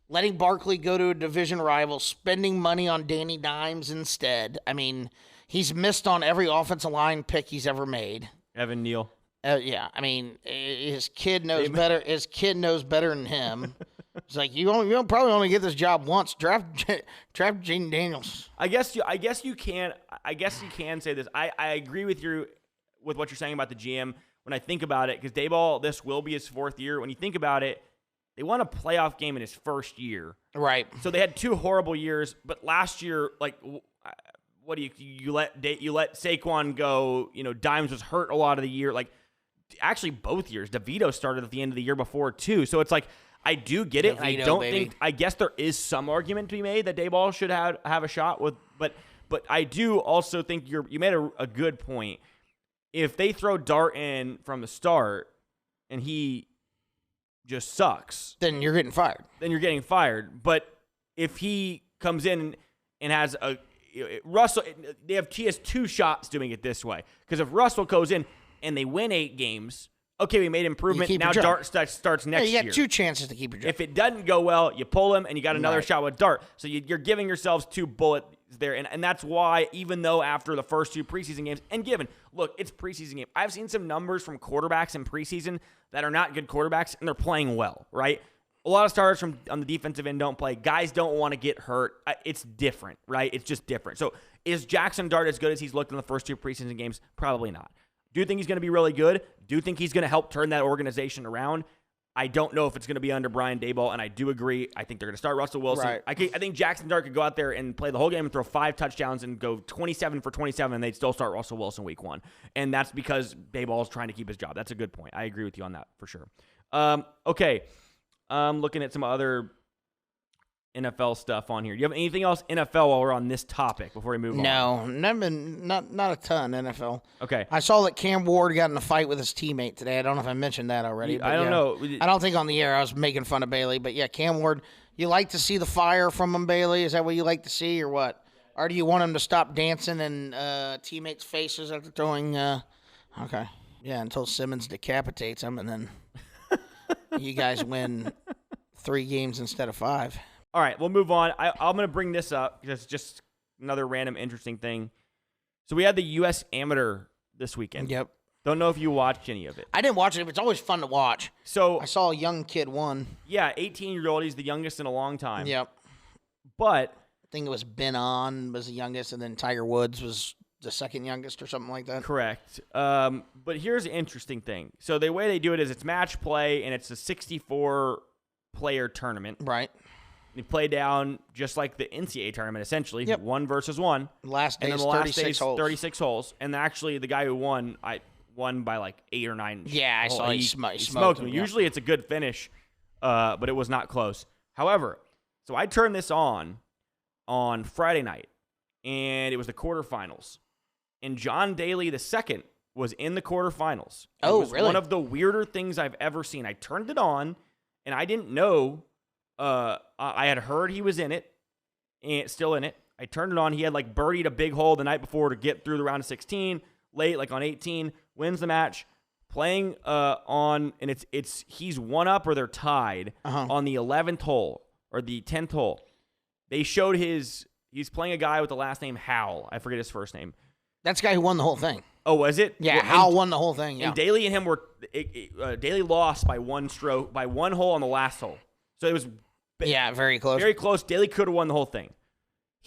letting Barkley go to a division rival, spending money on Danny Dimes instead. I mean, he's missed on every offensive line pick he's ever made. Evan Neal. Yeah, I mean, his kid knows better. His kid knows better than him. It's like you probably only get this job once. Draft Jaden Daniels. I guess you can say this. I agree with what you're saying about the GM when I think about it, because Daboll, this will be his 4th year. When you think about it, they won a playoff game in his first year. Right. So they had 2 horrible years, but last year, like, what do you let Saquon go? Dimes was hurt a lot of the year. Like, actually, both years. DeVito started at the end of the year before too. So it's like, I do get it. DeVito, I don't baby. think. I guess there is some argument to be made that Daboll should have a shot with, but I do also think you made a good point. If they throw Dart in from the start and he just sucks, then you're getting fired. But if he comes in and has Russell, he has 2 shots doing it this way. Because if Russell goes in and they win 8 games, okay, we made improvement. Now Dart starts next year. You got 2 chances to keep your job. If it doesn't go well, you pull him and you got another shot with Dart. So you're giving yourselves 2 bullets there. And that's why, even though after the first 2 preseason games, and look, it's preseason game. I've seen some numbers from quarterbacks in preseason that are not good quarterbacks, and they're playing well, right? A lot of starters on the defensive end don't play. Guys don't want to get hurt. It's different, right? It's just different. So is Jaxson Dart as good as he's looked in the first 2 preseason games? Probably not. Do you think he's going to be really good? Do you think he's going to help turn that organization around? I don't know if it's going to be under Brian Daboll, and I do agree. I think they're going to start Russell Wilson. Right. I think Jaxson Dart could go out there and play the whole game and throw 5 touchdowns and go 27 for 27, and they'd still start Russell Wilson week 1. And that's because Daboll is trying to keep his job. That's a good point. I agree with you on that for sure. Okay. Looking at some other NFL stuff on here. Do you have anything else NFL while we're on this topic before we move on? No, not a ton NFL. Okay. I saw that Cam Ward got in a fight with his teammate today. I don't know if I mentioned that already. I don't know. I don't think on the air I was making fun of Bailey, but yeah, Cam Ward. You like to see the fire from him, Bailey? Is that what you like to see, or what? Or do you want him to stop dancing in teammates' faces after throwing? Okay. Yeah, until Simmons decapitates him, and then you guys win 3 games instead of 5. All right, we'll move on. I'm going to bring this up because it's just another random interesting thing. So we had the U.S. Amateur this weekend. Yep. Don't know if you watched any of it. I didn't watch it, but it's always fun to watch. So I saw a young kid won. Yeah, 18-year-old. He's the youngest in a long time. Yep. But I think it was Ben On was the youngest, and then Tiger Woods was the second youngest or something like that. Correct. But here's the interesting thing. So the way they do it is it's match play, and it's a 64-player tournament. Right. They play down just like the NCAA tournament, essentially. Yep. 1 versus 1. Last day's and then the last 36 holes. 36 holes. And actually, the guy who won, won by like 8 or 9. Yeah, I saw he smoked him. Yeah. Usually it's a good finish, but it was not close. However, so I turned this on Friday night, and it was the quarterfinals. And John Daly II was in the quarterfinals. Oh, it was really? One of the weirder things I've ever seen. I turned it on, and I didn't know. I had heard he was in it, and still in it. I turned it on. He had like birdied a big hole the night before to get through the round of 16. Late, like on 18, wins the match. Playing and he's 1 up or they're tied on the 11th hole or the 10th hole. They showed he's playing a guy with the last name Howell. I forget his first name. That's the guy who won the whole thing. Oh, was it? Yeah, Well, Howell won the whole thing. Yeah. And Daly and him were Daly lost by 1 stroke, by 1 hole on the last hole. So it was very close. Very close. Daly could have won the whole thing.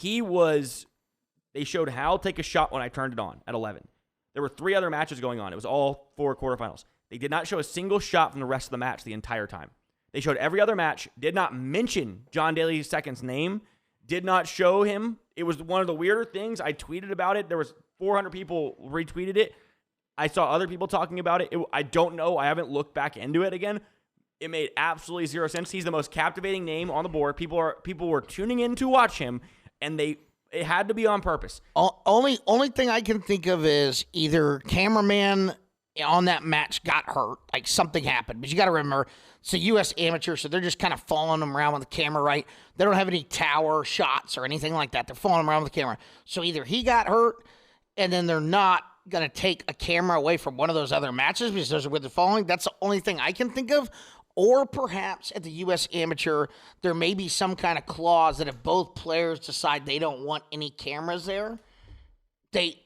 They showed Howell take a shot when I turned it on at 11. There were 3 other matches going on. It was all 4 quarterfinals. They did not show a single shot from the rest of the match the entire time. They showed every other match, did not mention John Daly II's name, did not show him. It was one of the weirder things. I tweeted about it. There was 400 people retweeted it. I saw other people talking about it. I don't know. I haven't looked back into it again. It made absolutely 0 sense. He's the most captivating name on the board. People were tuning in to watch him, and it had to be on purpose. Only thing I can think of is either cameraman on that match got hurt, like something happened. But you got to remember, it's a U.S. amateur, so they're just kind of following them around with the camera, right? They don't have any tower shots or anything like that. They're following them around with the camera. So either he got hurt, and then they're not going to take a camera away from one of those other matches because those are with the following. That's the only thing I can think of. Or perhaps at the U.S. Amateur, there may be some kind of clause that if both players decide they don't want any cameras there, they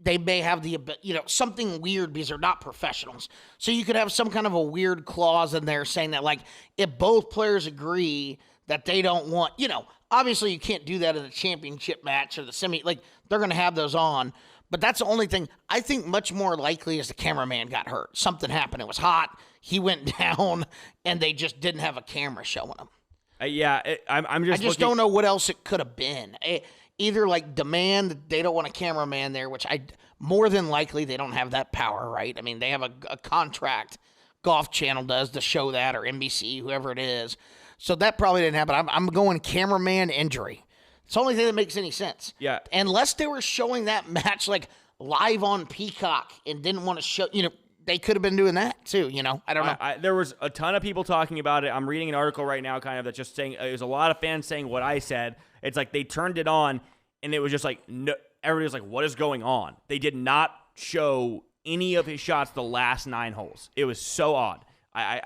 may have the, something weird because they're not professionals. So you could have some kind of a weird clause in there saying that, like, if both players agree that they don't want, obviously you can't do that in a championship match or the semi, like, they're going to have those on. But that's the only thing. I think much more likely is the cameraman got hurt. Something happened. It was hot. He went down, and they just didn't have a camera showing him. I'm just. I just don't know what else it could have been. Either like demand that they don't want a cameraman there, which more than likely they don't have that power, right? I mean, they have a contract. Golf Channel does to show that, or NBC, whoever it is. So that probably didn't happen. I'm going cameraman injury. It's the only thing that makes any sense. Yeah. Unless they were showing that match like live on Peacock and didn't want to show, they could have been doing that too, I don't know. There was a ton of people talking about it. I'm reading an article right now kind of that's just saying, there's a lot of fans saying what I said. It's like they turned it on and it was just like, no, everybody was like, what is going on? They did not show any of his shots the last 9 holes. It was so odd.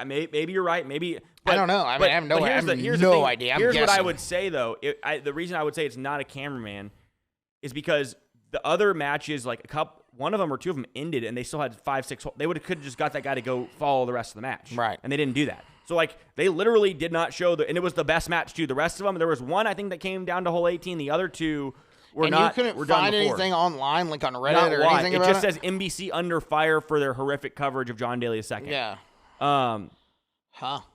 Maybe you're right. Maybe. But, I don't know. I have no idea. Here's what I would say, though. The reason I would say it's not a cameraman is because the other matches, like one of them or two of them ended, and they still had 5-6 holes. They could have just got that guy to go follow the rest of the match. Right. And they didn't do that. So, like, they literally did not show and it was the best match, too. The rest of them, there was one, I think, that came down to hole 18. The other two were not. And you couldn't find anything online, like on Reddit not or live. anything about it? It just says NBC under fire for their horrific coverage of John Daly II. Yeah.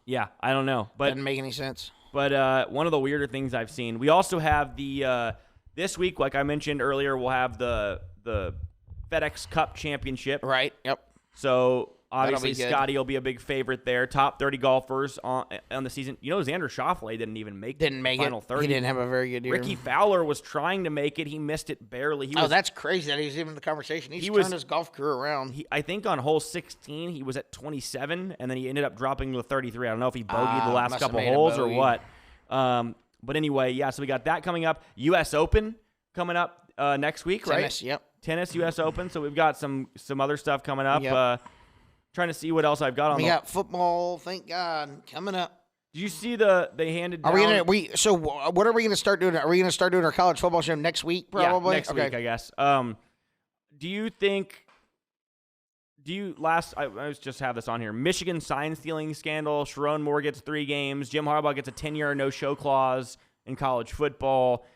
Yeah, I don't know. But doesn't make any sense. But one of the weirder things I've seen, we also have the this week, like I mentioned earlier, we'll have the FedEx Cup Championship. Right. Yep. So obviously be good. Scottie will be a big favorite there. Top 30 golfers on the season. Xander Schauffele didn't even make the final 30. He didn't have a very good year. Ricky Fowler was trying to make it. He missed it barely. That's crazy that he's even in the conversation. He's turned his golf career around. I think on hole 16 he was at 27, and then he ended up dropping to 33. I don't know if he bogeyed the last couple holes or what. But anyway, yeah, so we got that coming up. U.S. Open coming up next week, right? Tennis, yep. Tennis, U.S. Open. So we've got some other stuff coming up. Yep. Trying to see what else I've got on. We got football, thank God, coming up. Did you see they handed down? So what are we going to start doing? Are we going to start doing our college football show next week, probably? Yeah, next week, I guess. Do you think I was just have this on here. Michigan sign stealing scandal. Sharon Moore gets 3 games. Jim Harbaugh gets a 10-year no-show clause in college football.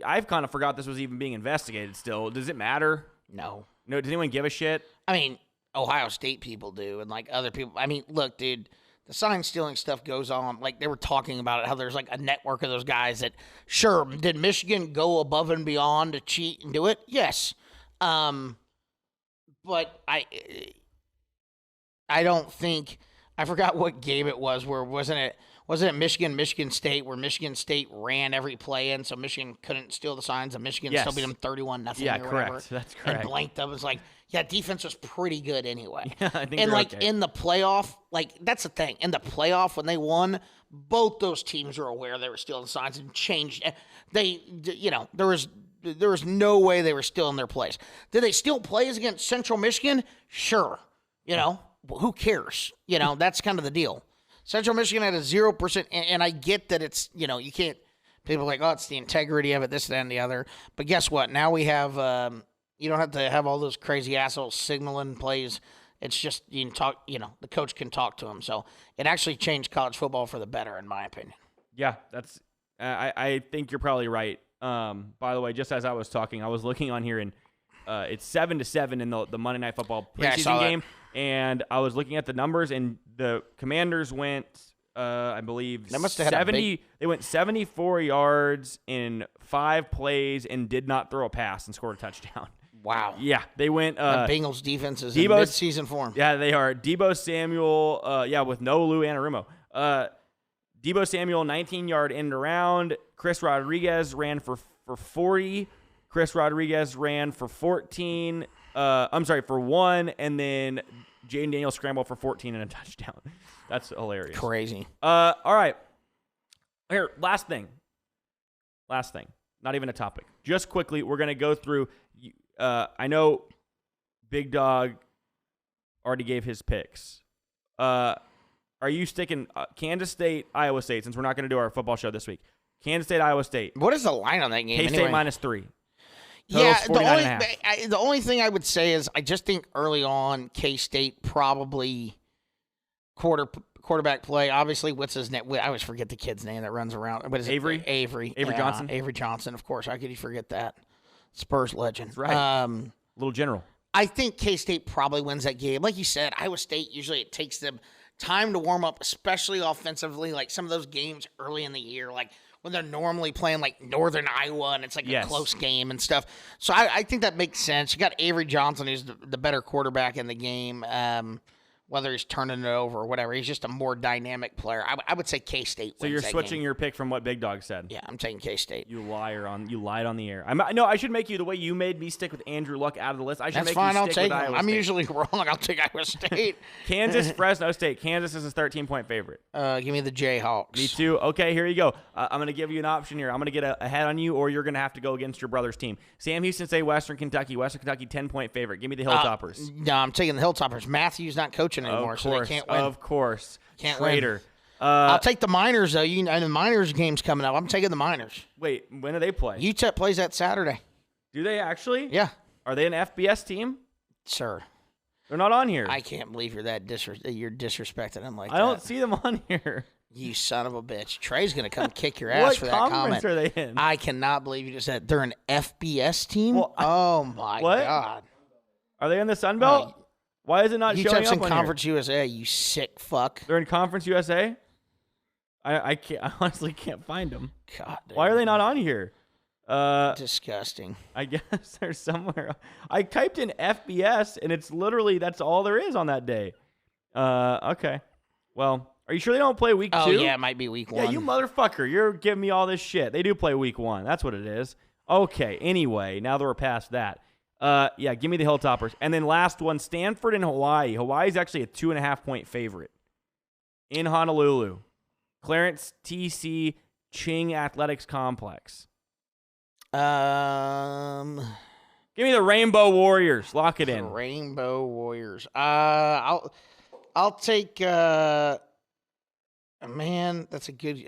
I've kind of forgot this was even being investigated still. Does it matter? No. Does anyone give a shit? I mean, Ohio State people do, and like other people. I mean, look, dude, the sign stealing stuff goes on. Like they were talking about it, how there's like a network of those guys that, sure, did Michigan go above and beyond to cheat and do it? Yes. But I don't think, I forgot what game it was. Where wasn't it Michigan State, where Michigan State ran every play in, so Michigan couldn't steal the signs, and Michigan still beat them 31-0. Yeah, or correct. Whatever, That's correct. And blanked up. It's like, yeah, defense was pretty good anyway. Yeah, I think and like okay. in the playoff, like that's the thing. In the playoff, when they won, both those teams were aware they were stealing signs and changed. There was no way they were still in their place. Did they steal plays against Central Michigan? Sure. Who cares? That's kind of the deal. Central Michigan had a 0%, and I get that it's, you can't, people are like, oh, it's the integrity of it, this, that, and the other. But guess what? Now we have, you don't have to have all those crazy assholes signaling plays. It's just, you can talk, the coach can talk to them. So it actually changed college football for the better, in my opinion. Yeah, that's, I think you're probably right. By the way, just as I was talking, I was looking on here, and it's 7-7 in the Monday Night Football preseason game. And I was looking at the numbers, and the Commanders went, I believe, they must have had they went 74 yards in 5 plays and did not throw a pass and scored a touchdown. Wow. Yeah, they went. The Bengals defense is in mid-season form. Yeah, they are. Deebo Samuel, with no Lou Anarumo. Deebo Samuel, 19-yard end around. Chris Rodriguez ran for 40. Chris Rodriguez ran for 14. For 1, and then Jaden Daniels scrambled for 14 and a touchdown. That's hilarious. Crazy. All right. Here, last thing. Not even a topic. Just quickly, we're going to go through. I know Big Dog already gave his picks. Are you sticking Kansas State, Iowa State, since we're not going to do our football show this week? Kansas State, Iowa State. What is the line on that game? K-State anyway? -3. Yeah, Total's the only thing I would say is I just think early on K-State probably quarterback play. Obviously, what's his name? I always forget the kid's name that runs around. What is Avery? it? Avery Johnson? Avery Johnson, of course. How could you forget that? Spurs legend. That's right. Little general. I think K-State probably wins that game. Like you said, Iowa State, usually it takes them time to warm up, especially offensively, like some of those games early in the year, like when they're normally playing like Northern Iowa and it's like a close game and stuff. So I think that makes sense. You got Avery Johnson, who's the better quarterback in the game, whether he's turning it over or whatever. He's just a more dynamic player. I would say K-State wins. So you're that switching game. your pick from what Big Dog said. Yeah, I'm taking K-State. You lied on the air. I should make you the way you made me stick with Andrew Luck out of the list. I should That's make fine. you I'll stick take with him. Iowa I'm State. usually wrong. I'll take Iowa State. Kansas, Fresno State. Kansas is a 13-point favorite. Give me the Jayhawks. Me too. Okay, here you go. I'm going to give you an option here. I'm going to get ahead on you, or you're going to have to go against your brother's team. Sam Houston State, Western Kentucky. Western Kentucky, 10-point favorite. Give me the Hilltoppers. No, I'm taking the Hilltoppers. Matthew's not coaching anymore, so they can't win. Of course. Can't Traitor. win. I'll take the Miners, though. And the Miners game's coming up. I'm taking the Miners. Wait, when do they play? UTEP plays that Saturday. Do they actually? Yeah. Are they an FBS team? Sir. They're not on here. I can't believe you're you're disrespecting them like that. I don't see them on here. You son of a bitch. Trey's going to come kick your ass for that What comment. conference are they in? I cannot believe you just said they're an FBS team? Well, oh, my what? God. Are they in the Sun Belt? Why is it not showing UTEP's up in on Conference USA, you sick fuck. They're in Conference USA? I can't. I honestly can't find them. God damn. Why are they not on here? Disgusting. I guess they're somewhere. I typed in FBS, and it's literally that's all there is on that day. Okay. Well, are you sure they don't play week 2? Oh, yeah, it might be week 1. Yeah, you motherfucker. You're giving me all this shit. They do play week 1. That's what it is. Okay. Anyway, now that we're past that. Yeah, give me the Hilltoppers. And then last one, Stanford and Hawaii. Hawaii's actually a 2.5-point favorite in Honolulu. Clarence T.C. Ching Athletics Complex. Give me the Rainbow Warriors. Lock it in. Rainbow Warriors. I'll take. Man, that's a good.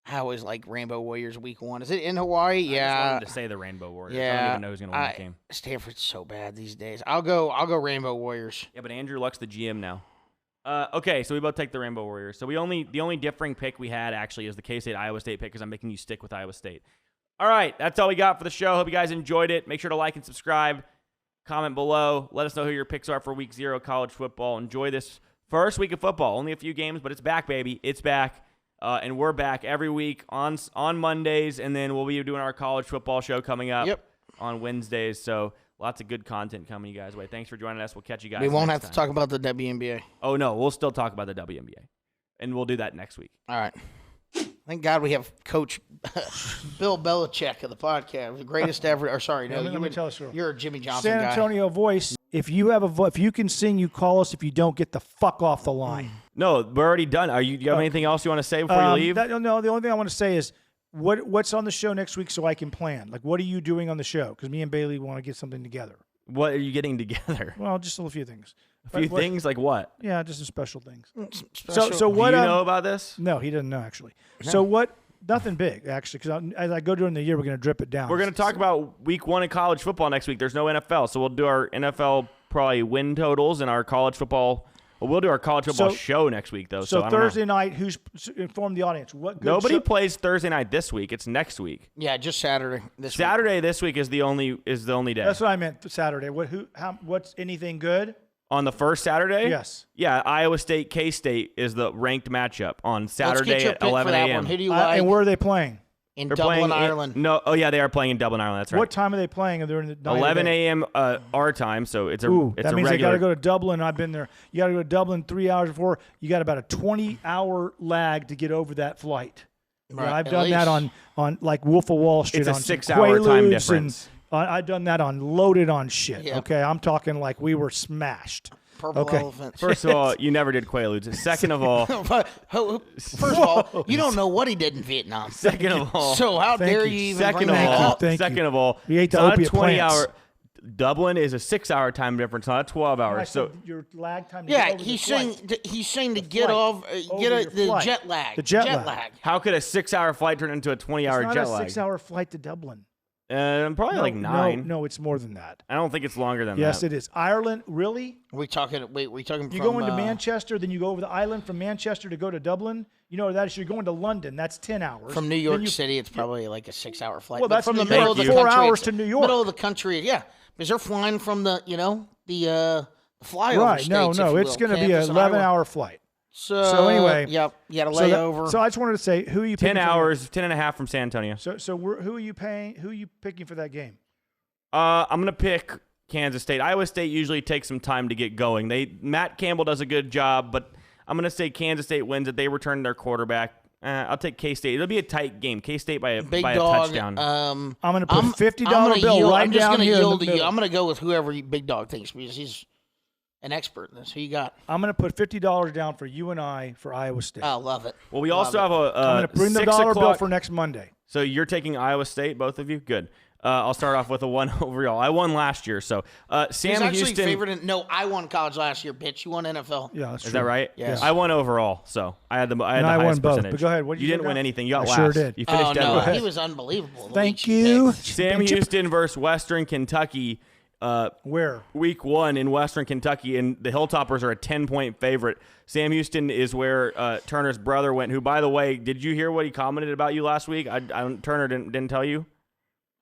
I always like Rainbow Warriors week 1. Is it in Hawaii? I just yeah. wanted to say the Rainbow Warriors. I Yeah. don't even know who's going to win the game. Stanford's so bad these days. I'll go Rainbow Warriors. Yeah, but Andrew Luck's the GM now. Okay, so we both take the Rainbow Warriors. So the only differing pick we had actually is the K-State Iowa State pick because I'm making you stick with Iowa State. All right, that's all we got for the show. Hope you guys enjoyed it. Make sure to like and subscribe. Comment below. Let us know who your picks are for week 0 college football. Enjoy this first week of football. Only a few games, but it's back, baby. It's back. And we're back every week on Mondays, and then we'll be doing our college football show coming up on Wednesdays. So lots of good content coming you guys' way. Thanks for joining us. We'll catch you guys. We won't next have to time. talk about the WNBA. Oh, no. We'll still talk about the WNBA. And we'll do that next week. All right. Thank God we have Coach Bill Belichick of the podcast, the greatest ever. Or sorry, no, let me tell a story. You're a Jimmy Johnson San guy. Antonio voice. If you have if you can sing, you call us. If you don't, get the fuck off the line. No, we're already done. Do you have anything else you want to say before you leave? No, the only thing I want to say is what's on the show next week so I can plan. Like, what are you doing on the show? Because me and Bailey want to get something together. What are you getting together? Well, just a few things. A few things like what? Yeah, just some special things. Special. So what? Do you know about this? No, he doesn't know actually. No. So what? Nothing big actually. Because as I go during the year, we're going to drip it down. We're going to talk about week 1 in college football next week. There's no NFL, so we'll do our NFL probably win totals and our college football. Well, we'll do our college football show next week though. So Thursday night, who's informed the audience? What? Good Nobody show? plays Thursday night this week. It's next week. Yeah, just Saturday. Saturday this week is the only day. That's what I meant. Saturday. What's anything good? On the first Saturday? Yes. Yeah, Iowa State, K-State is the ranked matchup on Saturday Let's get your at pick 11 for that a.m. one. Who do you like? And where are they playing? In They're Dublin, playing Ireland. they are playing in Dublin, Ireland. That's right. What time are they playing? They're in the night 11 day? a.m. Our time, so it's a it's that a means they got regular. to go to Dublin. I've been there. You got to go to Dublin 3 hours before. You got about a 20-hour lag to get over that flight. Right, Yeah, I've at done that least. on like Wolf of Wall Street. It's a on some 6-hour time Quaaludes difference. And, I've done that on Loaded on shit. Yep. Okay, I'm talking like we were smashed. Purple Okay. elephant. First of all, you never did Quaaludes. Second of all, First of all, you don't know what he did in Vietnam. second of all, So how Thank dare you. you even second bring of that all, up? Thank you. second of all, We ate it's the not a opiate 20-hour. plants. Dublin is a 6-hour time difference, not 12 I hours. So said your lag time. To Yeah, get over he's the saying flight. he's saying to The get flight. off, Over your the flight. jet lag. The jet lag. how could a 6-hour flight turn into a 20-hour It's jet not a lag? 6-hour flight to Dublin. Probably like 9. No, it's more than that. I don't think it's longer than Yes, that. it is. Ireland, really? We talking? Wait, we talking? You from, go into Manchester, then you go over the island from Manchester to go to Dublin. You know what that is? You're going to London. That's 10 hours. from New Then York you- City. It's probably like a 6-hour flight. Well, But that's from the New middle York. of the 4 country. hours it's to New York. Middle of the country. Yeah, because they're flying from the the flyover Right. states. No, if no. you It's will, going to be an Kansas and Iowa. 11-hour flight. So anyway, yep, you got to So, lay that- over. so I just wanted to say, who are you 10 picking? hours, 10 and a half from San Antonio. Who are you paying? Who are you picking for that game? I'm going to pick Kansas State. Iowa State usually takes some time to get going. Matt Campbell does a good job, but I'm going to say Kansas State wins it. They return their quarterback. I'll take K-State. It'll be a tight game. K-State by a Big by dog. a touchdown. I'm going to put I'm $50 gonna bill yield, right I'm just down gonna here in the yield to you. middle. I'm going to go with whoever Big Dog thinks because he's an expert in this. Who you got? I'm going to put $50 down for you and I for Iowa State. I love it. Well, we also have a I'm going to bring the 6 dollar bill o'clock- for next Monday. So you're taking Iowa State, both of you? Good. I'll start off with a 1 overall. I won last year, so He's Sam actually Houston. favored in. No, I won college last year, bitch. You won NFL. Yeah, that's Is true. that right? Yes. I won overall, so I had the And the I won highest both. percentage. But go ahead. What did you you didn't got? win anything. You got I last. sure did. You finished Oh dead no, last. he was unbelievable. the Thank week you you. picked. Sam Championship. Houston versus Western Kentucky. Where? Week 1 in Western Kentucky, and the Hilltoppers are a 10-point favorite. Sam Houston is where Turner's brother went. Who, by the way, did you hear what he commented about you last week? Turner didn't tell you.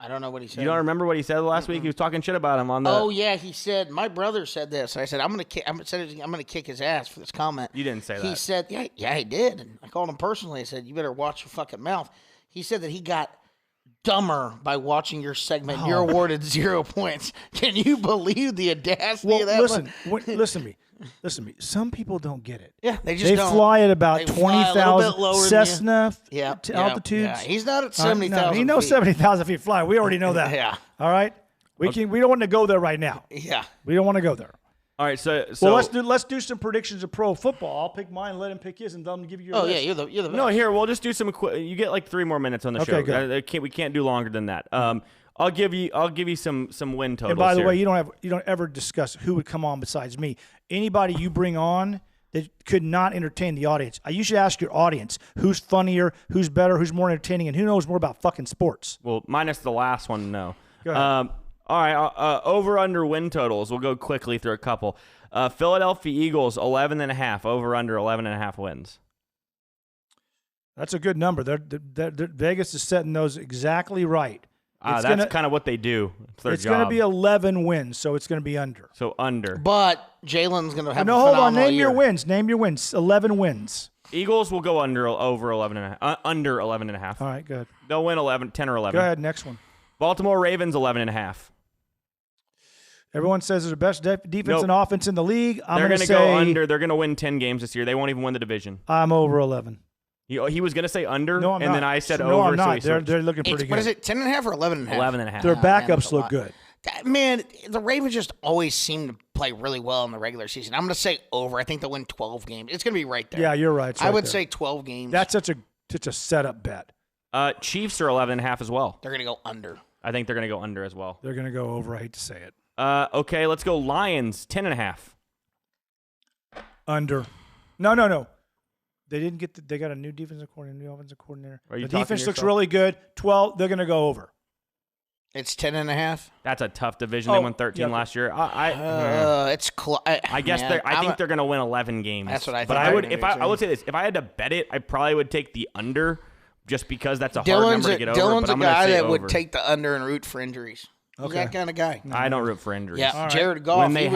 I don't know what he said. You don't remember what he said last week? He was talking shit about him on the. Oh yeah, he said my brother said this. I said I'm gonna kick his ass for this comment. You didn't say He that. said yeah he did. And I called him personally. I said you better watch your fucking mouth. He said that he got dumber by watching your segment. You're awarded 0 points. Can you believe the audacity Well, of that? listen to me. Listen to me. Some people don't get it. Yeah, they just They don't. fly at about They fly a little bit 20,000 lower than you. Cessna Yeah, altitudes. Yeah. He's not at No, 70,000. he knows feet. 70,000 feet fly. We already know that. Yeah. All right. We don't want to go there right now. Yeah. We don't want to go there. All right, so Well, let's do some predictions of pro football. I'll pick mine, let him pick his, and let him give you your Oh list. yeah, you're the no, here we'll just do some. You get like 3 more minutes on the Okay, show. good. We can't do longer than that. I'll give you some win totals. And by the here. way, you don't ever discuss who would come on besides me. Anybody you bring on that could not entertain the audience. You should ask your audience who's funnier, who's better, who's more entertaining, and who knows more about fucking sports. Well, minus the last one, no. Go ahead. All right, over under win totals. We'll go quickly through a couple. Philadelphia Eagles 11.5, over under 11.5 wins. That's a good number. Vegas is setting those exactly right. That's kind of what they do. It's their It's job. going to be 11 wins, so it's going to be under. So under. But Jalen's going to have No, a hold on. phenomenal Name year. your wins. Name your wins. 11 wins. Eagles will go under 11.5. Under 11.5. All right, good. They'll win 10 or 11. Go ahead, next one. Baltimore Ravens 11.5. Everyone says they're the best defense Nope. and offense in the league. I'm They're going to go say under. They're going to win 10 games this year. They won't even win the division. I'm over 11. He was going to say under, No, I'm and not. then I said no, over. I'm not. So he they're switched. looking pretty good. What is it, 10.5 or 11.5? 11.5. Their Oh, man, backups that's a look lot. good. Man, the Ravens just always seem to play really well in the regular season. I'm going to say over. I think they'll win 12 games. It's going to be right there. Yeah, you're right. It's I right would there. say 12 games. That's such a setup bet. Chiefs are 11.5 as well. They're going to go under. I think they're going to go under as well. They're going to go over. I hate to say it. Okay, let's go Lions 10.5. Under. No. They didn't get. They got a new defensive coordinator, new offensive coordinator. Are you The talking defense looks yourself? really good. 12. They're going to go over. It's 10.5. That's a tough division. They Oh, won 13 yeah. last year. It's close. I guess man, I think they're going to win 11 games. That's what I But think I they're would, gonna if do, I too. would say this, if I had to bet it, I probably would take the under, just because that's a hard number to get over. Dylan's But a I'm going to guy say that over. would take the under and root for injuries. He's Okay. that kind of guy. I don't root for injuries. Yeah, right. Jared Goff. When they he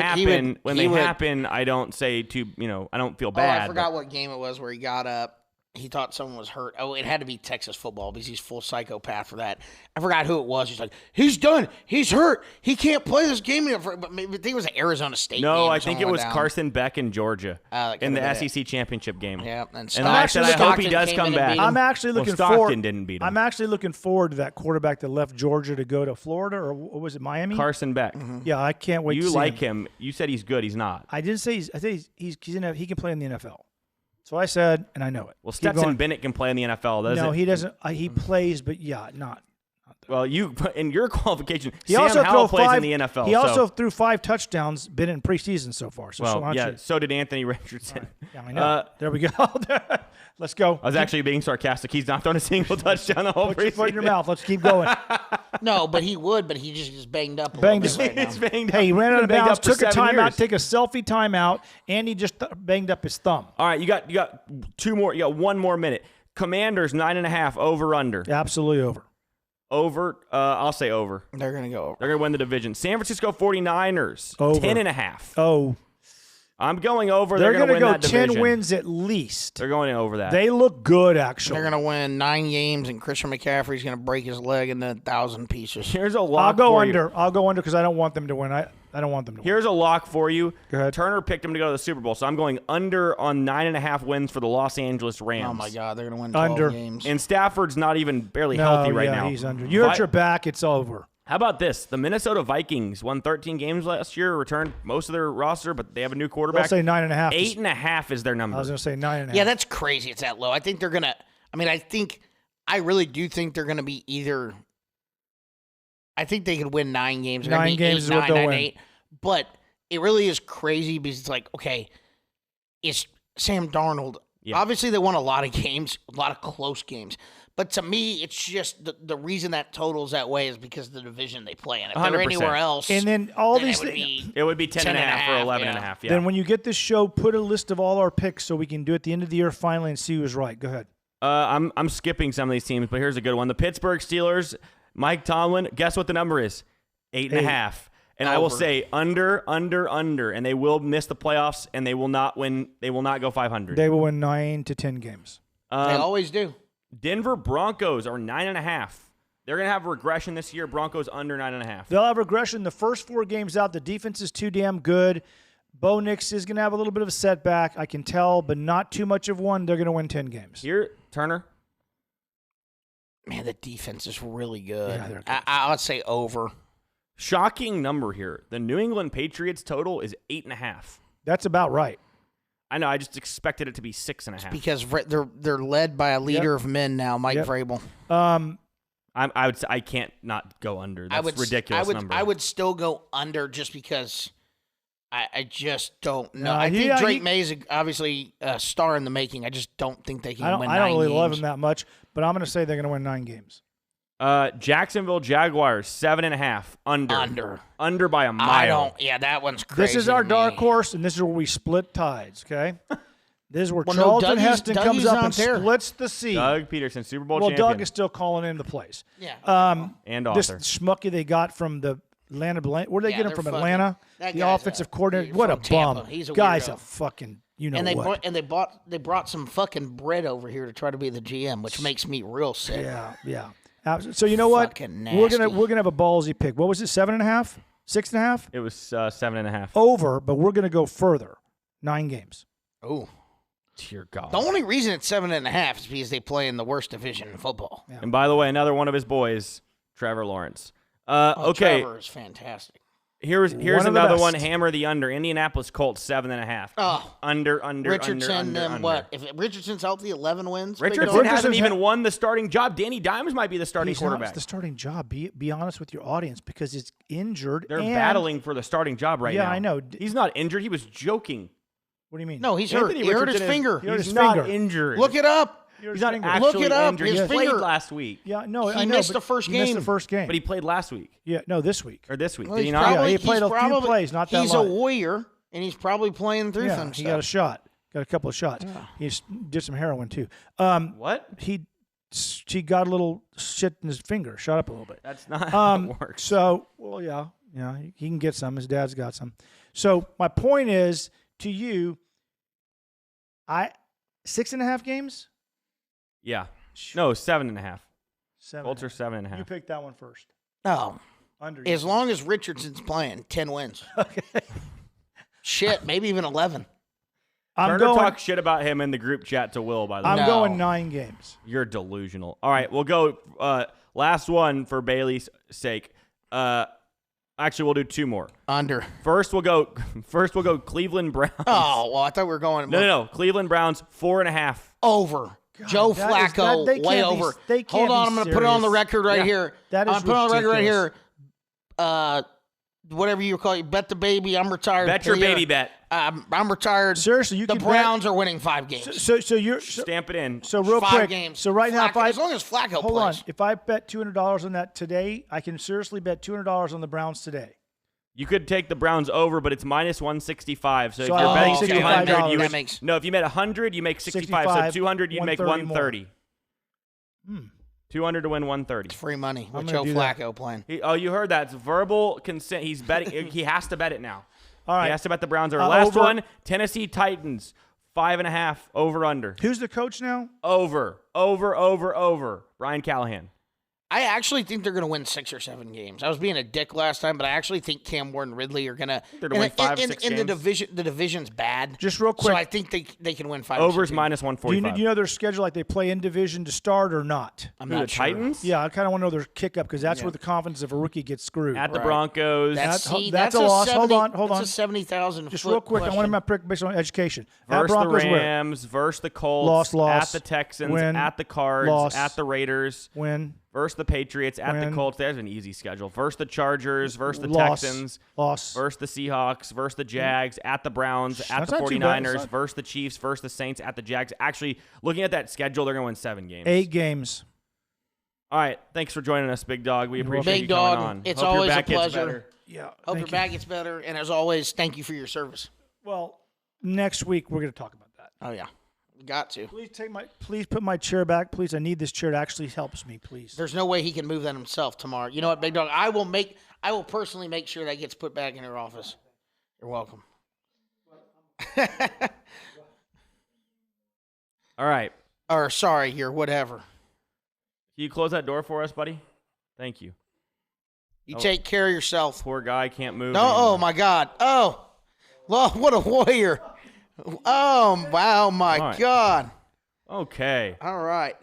would, happen, I don't say I don't feel Oh, bad. I forgot what game it was where he got up. He thought someone was hurt. Oh, it had to be Texas football because he's full psychopath for that. I forgot who it was. He's like, he's done. He's hurt. He can't play this game. But maybe I think it was an Arizona State game. No, or I think something it was went down. Carson Beck in Georgia that in the could've been SEC championship game. Yeah, and And I said I Stockton hope he does came come in and back. beat him. I'm actually Well, looking Stockton forward. didn't beat him. I'm actually looking forward to that quarterback that left Georgia to go to Florida, or what was it, Miami? Carson Beck. Yeah, I can't wait. You to see like him. him. You said he's good. He's not. I didn't say I think he can play in the NFL. So I said, and I know it. Well, Keep Stetson going. Bennett can play in the NFL, doesn't No, he doesn't. He plays, but not Well, in your qualification, He Sam also Howell threw plays five. in the NFL. He also so, threw 5 touchdowns. Been in preseason so far. So why don't you- so did Anthony Richardson. Yeah, I know. There we go. Let's go. I was actually being sarcastic. He's not thrown a single touchdown the whole Put your foot in your preseason. mouth. Let's keep going. No, but he would, but he just is banged up. Banged a little bit right He's now. banged Hey, he up. ran out of Been banged bounds, up for took a 7 timeout, years. take a selfie timeout, and he just banged up his thumb. All right, you got 2 more. You got 1 more minute. Commanders 9.5 over under. Absolutely over. Over. I'll say over. They're gonna go over. They're gonna win the division. San Francisco 49ers Over. 10.5. Oh, I'm going over. they're going to going to win go that 10 division. wins at least. They're going over that. They look good, actually. They're gonna win 9 games, and Christian McCaffrey's gonna break his leg into 1,000 pieces. Here's a lock. I'll go for under. You. I'll go under because I don't want them to win. I don't want them to win. Here's a lock for you. Go ahead. Turner picked him to go to the Super Bowl, so I'm going under on 9.5 wins for the Los Angeles Rams. Oh my God, they're gonna win 12 Under. games. And Stafford's not even barely No, healthy right yeah, now. he's under. You hurt your back, it's over. How about this? The Minnesota Vikings won 13 games last year, returned most of their roster, but they have a new quarterback. I'll say 9.5. 8.5 is their number. I was going to say 9.5. Yeah, that's crazy. It's that low. I think they're gonna. I mean, I really do think they're gonna be either. I think they could win 9 games. They're gonna 9 be games 8, is what 9, they'll 9, win. 8. But it really is crazy because it's like, okay, it's Sam Darnold. Yeah. Obviously, they won a lot of games, a lot of close games. But to me, it's just the reason that totals that way is because of the division they play in. If they're 100%. anywhere else, And then all then these it would things. be It would be 10.5 or 11.5. Yeah. Then when you get this show, put a list of all our picks so we can do it at the end of the year finally and see who's right. Go ahead. I'm skipping some of these teams, but here's a good one. The Pittsburgh Steelers, Mike Tomlin, guess what the number is? 8.5. And I will Over. say under, and they will miss the playoffs, and they will not win. They will not go 500. They will win 9 to 10 games. they always do. Denver Broncos are 9.5. They're going to have regression this year. Broncos under 9.5. They'll have regression the first 4 games out. The defense is too damn good. Bo Nix is going to have a little bit of a setback, I can tell, but not too much of one. They're going to win 10 games. Here, Turner. Man, the defense is really good. Yeah, they're good. I would say over. Shocking number here. The New England Patriots total is 8.5. That's about right. I know. I just expected it to be 6.5. Because they're led by a leader of men now, Mike Yep. Vrabel. I can't not go under. That's I would ridiculous number. I would still go under just because I just don't know. No, I think yeah, Drake May's obviously a star in the making. I just don't think they can win 9 I don't really games. love him that much, but I'm going to say they're going to win 9 games. Jacksonville Jaguars 7.5 under. Under by a mile. I don't. Yeah, that one's crazy. This is our to dark me. horse, and this is where we split tides, okay? This is where Well, no, Charlton Dougie's- Heston comes Dougie's up not and there. splits the seed. Doug Peterson, Super Bowl Well, champion. Doug is still calling in the plays. Yeah. And This author. schmucky they got from the Atlanta. Where did they Yeah, get him they're from? fucking- Atlanta? that The guy's offensive a- coordinator. from What a Tampa. bum. He's a Guy's weirdo. a fucking, you know And what. they brought some fucking bread over here to try to be the GM, which makes me real sick. Yeah. So you know what? Fucking We're nasty. gonna have a ballsy pick. What was it? 7.5? 6.5? It was 7.5. Over, but we're gonna go further. 9 games. Oh, Dear God. the only reason it's 7.5 is because they play in the worst division in football. Yeah. And by the way, another one of his boys, Trevor Lawrence. Oh, Okay, Trevor is fantastic. here's One of the another best. one. Hammer the under. Indianapolis Colts 7.5. Oh, Under. Richardson, under, then under. what? If Richardson's healthy, 11 wins. Big Richardson dog. hasn't Richardson's even won the starting job. Danny Dimes might be the starting He's quarterback. not the starting job. Be honest with your audience because he's injured. They're and- battling for the starting job right now. Yeah, I know. He's not injured. He was joking. What do you mean? No, he's hurt. Anthony He hurt his Richardson is- finger. He hurt He's his not finger. injured. Look it up. He's not finger. actually Look it up. injured. His He played finger- last week. Yeah, no, He I know. missed but the first he missed game. the first game. But he played last week. Yeah, no, this week. Or this week. Well, Did he he's not? probably- he played he's a few probably- plays, not that He's long. a warrior, and he's probably playing through Yeah, some he stuff. got a shot. Got a couple of shots. He did some heroin too. What? He got a little shit in his finger, shot up a little bit. That's not how it works. So, well, yeah, he can get some. His dad's got some. So my point is to you, 6.5 games. Yeah. No, 7.5. 7. Colts are 7.5. You picked that one first. No, Under. as long as Richardson's playing, 10 wins. Okay. Shit, maybe even 11. I'm Turner going. talked shit about him in the group chat to Will, by the I'm way. No. going 9 games. You're delusional. All right, we'll go last one for Bailey's sake. Actually, we'll do 2 more. Under. First, we'll go Cleveland Browns. Oh, well, I thought we were going No. Cleveland Browns 4.5. over. Joe that is- Flacco, they way can't be- over. they can't Hold on, be I'm going to put it on the serious. record right Yeah, here. that is I'm put it on the record right ridiculous. here. Whatever you call it, bet the baby. I'm retired. Bet your Here. baby bet. I'm retired. Seriously, you the can bet- Browns are winning 5 games. So you're Stamp it in. so real 5 quick. games. So right now, if Flacco- I as long as Flacco hold plays. on, if I bet $200 on that today, I can seriously bet $200 on the Browns today. You could take the Browns over, but it's minus 165. So if So you're I betting make 200, $65. you That would, makes- no. If you bet 100, you make 65. So 200, you'd make 130. 200 to win 130. It's free money with I'm Joe gonna do that. Flacco playing. Oh, you heard that? It's verbal consent. He's betting. He has to bet it now. All right. He has to bet the Browns over. Last over. one: Tennessee Titans 5.5 over under. Who's the coach now? Over. Brian Callahan. I actually think they're going to win 6 or 7 games. I was being a dick last time, but I actually think Cam Ward and Ridley are going to. They're gonna win 5 or 6 the games. division, the division's bad. Just real So quick. I think they can win 5. or 6 Over's games. minus Do 145. you know their schedule? Like they play in division to start or not? I'm Who, not the sure. Titans? Yeah, I kind of want to know their kick up because that's where the confidence of a rookie gets screwed. At the Right. Broncos. That's a loss. Hold on. That's a 70,000. Just real quick, I want to make a based on education. At Versus the Broncos, where? Rams, versus the Colts, Loss. at the Texans, Win. at the Cards, Loss. at the Raiders, Win. versus the Patriots, at the Win. Colts. There's an easy schedule. Versus the Chargers, versus the Loss. Texans, Loss. versus the Seahawks, versus the Jags, at the Browns, at That's the not too bad. 49ers, It's not- versus the Chiefs, versus the Saints, at the Jags. Actually, looking at that schedule, they're going to win 7 games. 8 games. All right. Thanks for joining us, Big Dog. We appreciate Big you Dog, coming on. it's Hope your always a back gets pleasure. better. Yeah. Hope thank your you. back gets better. And as always, thank you for your service. Well, next week we're going to talk about that. Oh, yeah. Got to. Please put my chair back, please. I need this chair. It actually helps me, please. There's no way he can move that himself tomorrow. You know what, Big Dog? I will personally make sure that gets put back in your office. You're welcome. All right. Or sorry, you're whatever. Can you close that door for us, buddy? Thank you. You take care of yourself. Poor guy can't move. No, anymore. oh my God. Oh, well, what a warrior. Oh, wow, my All right. God. Okay. All right.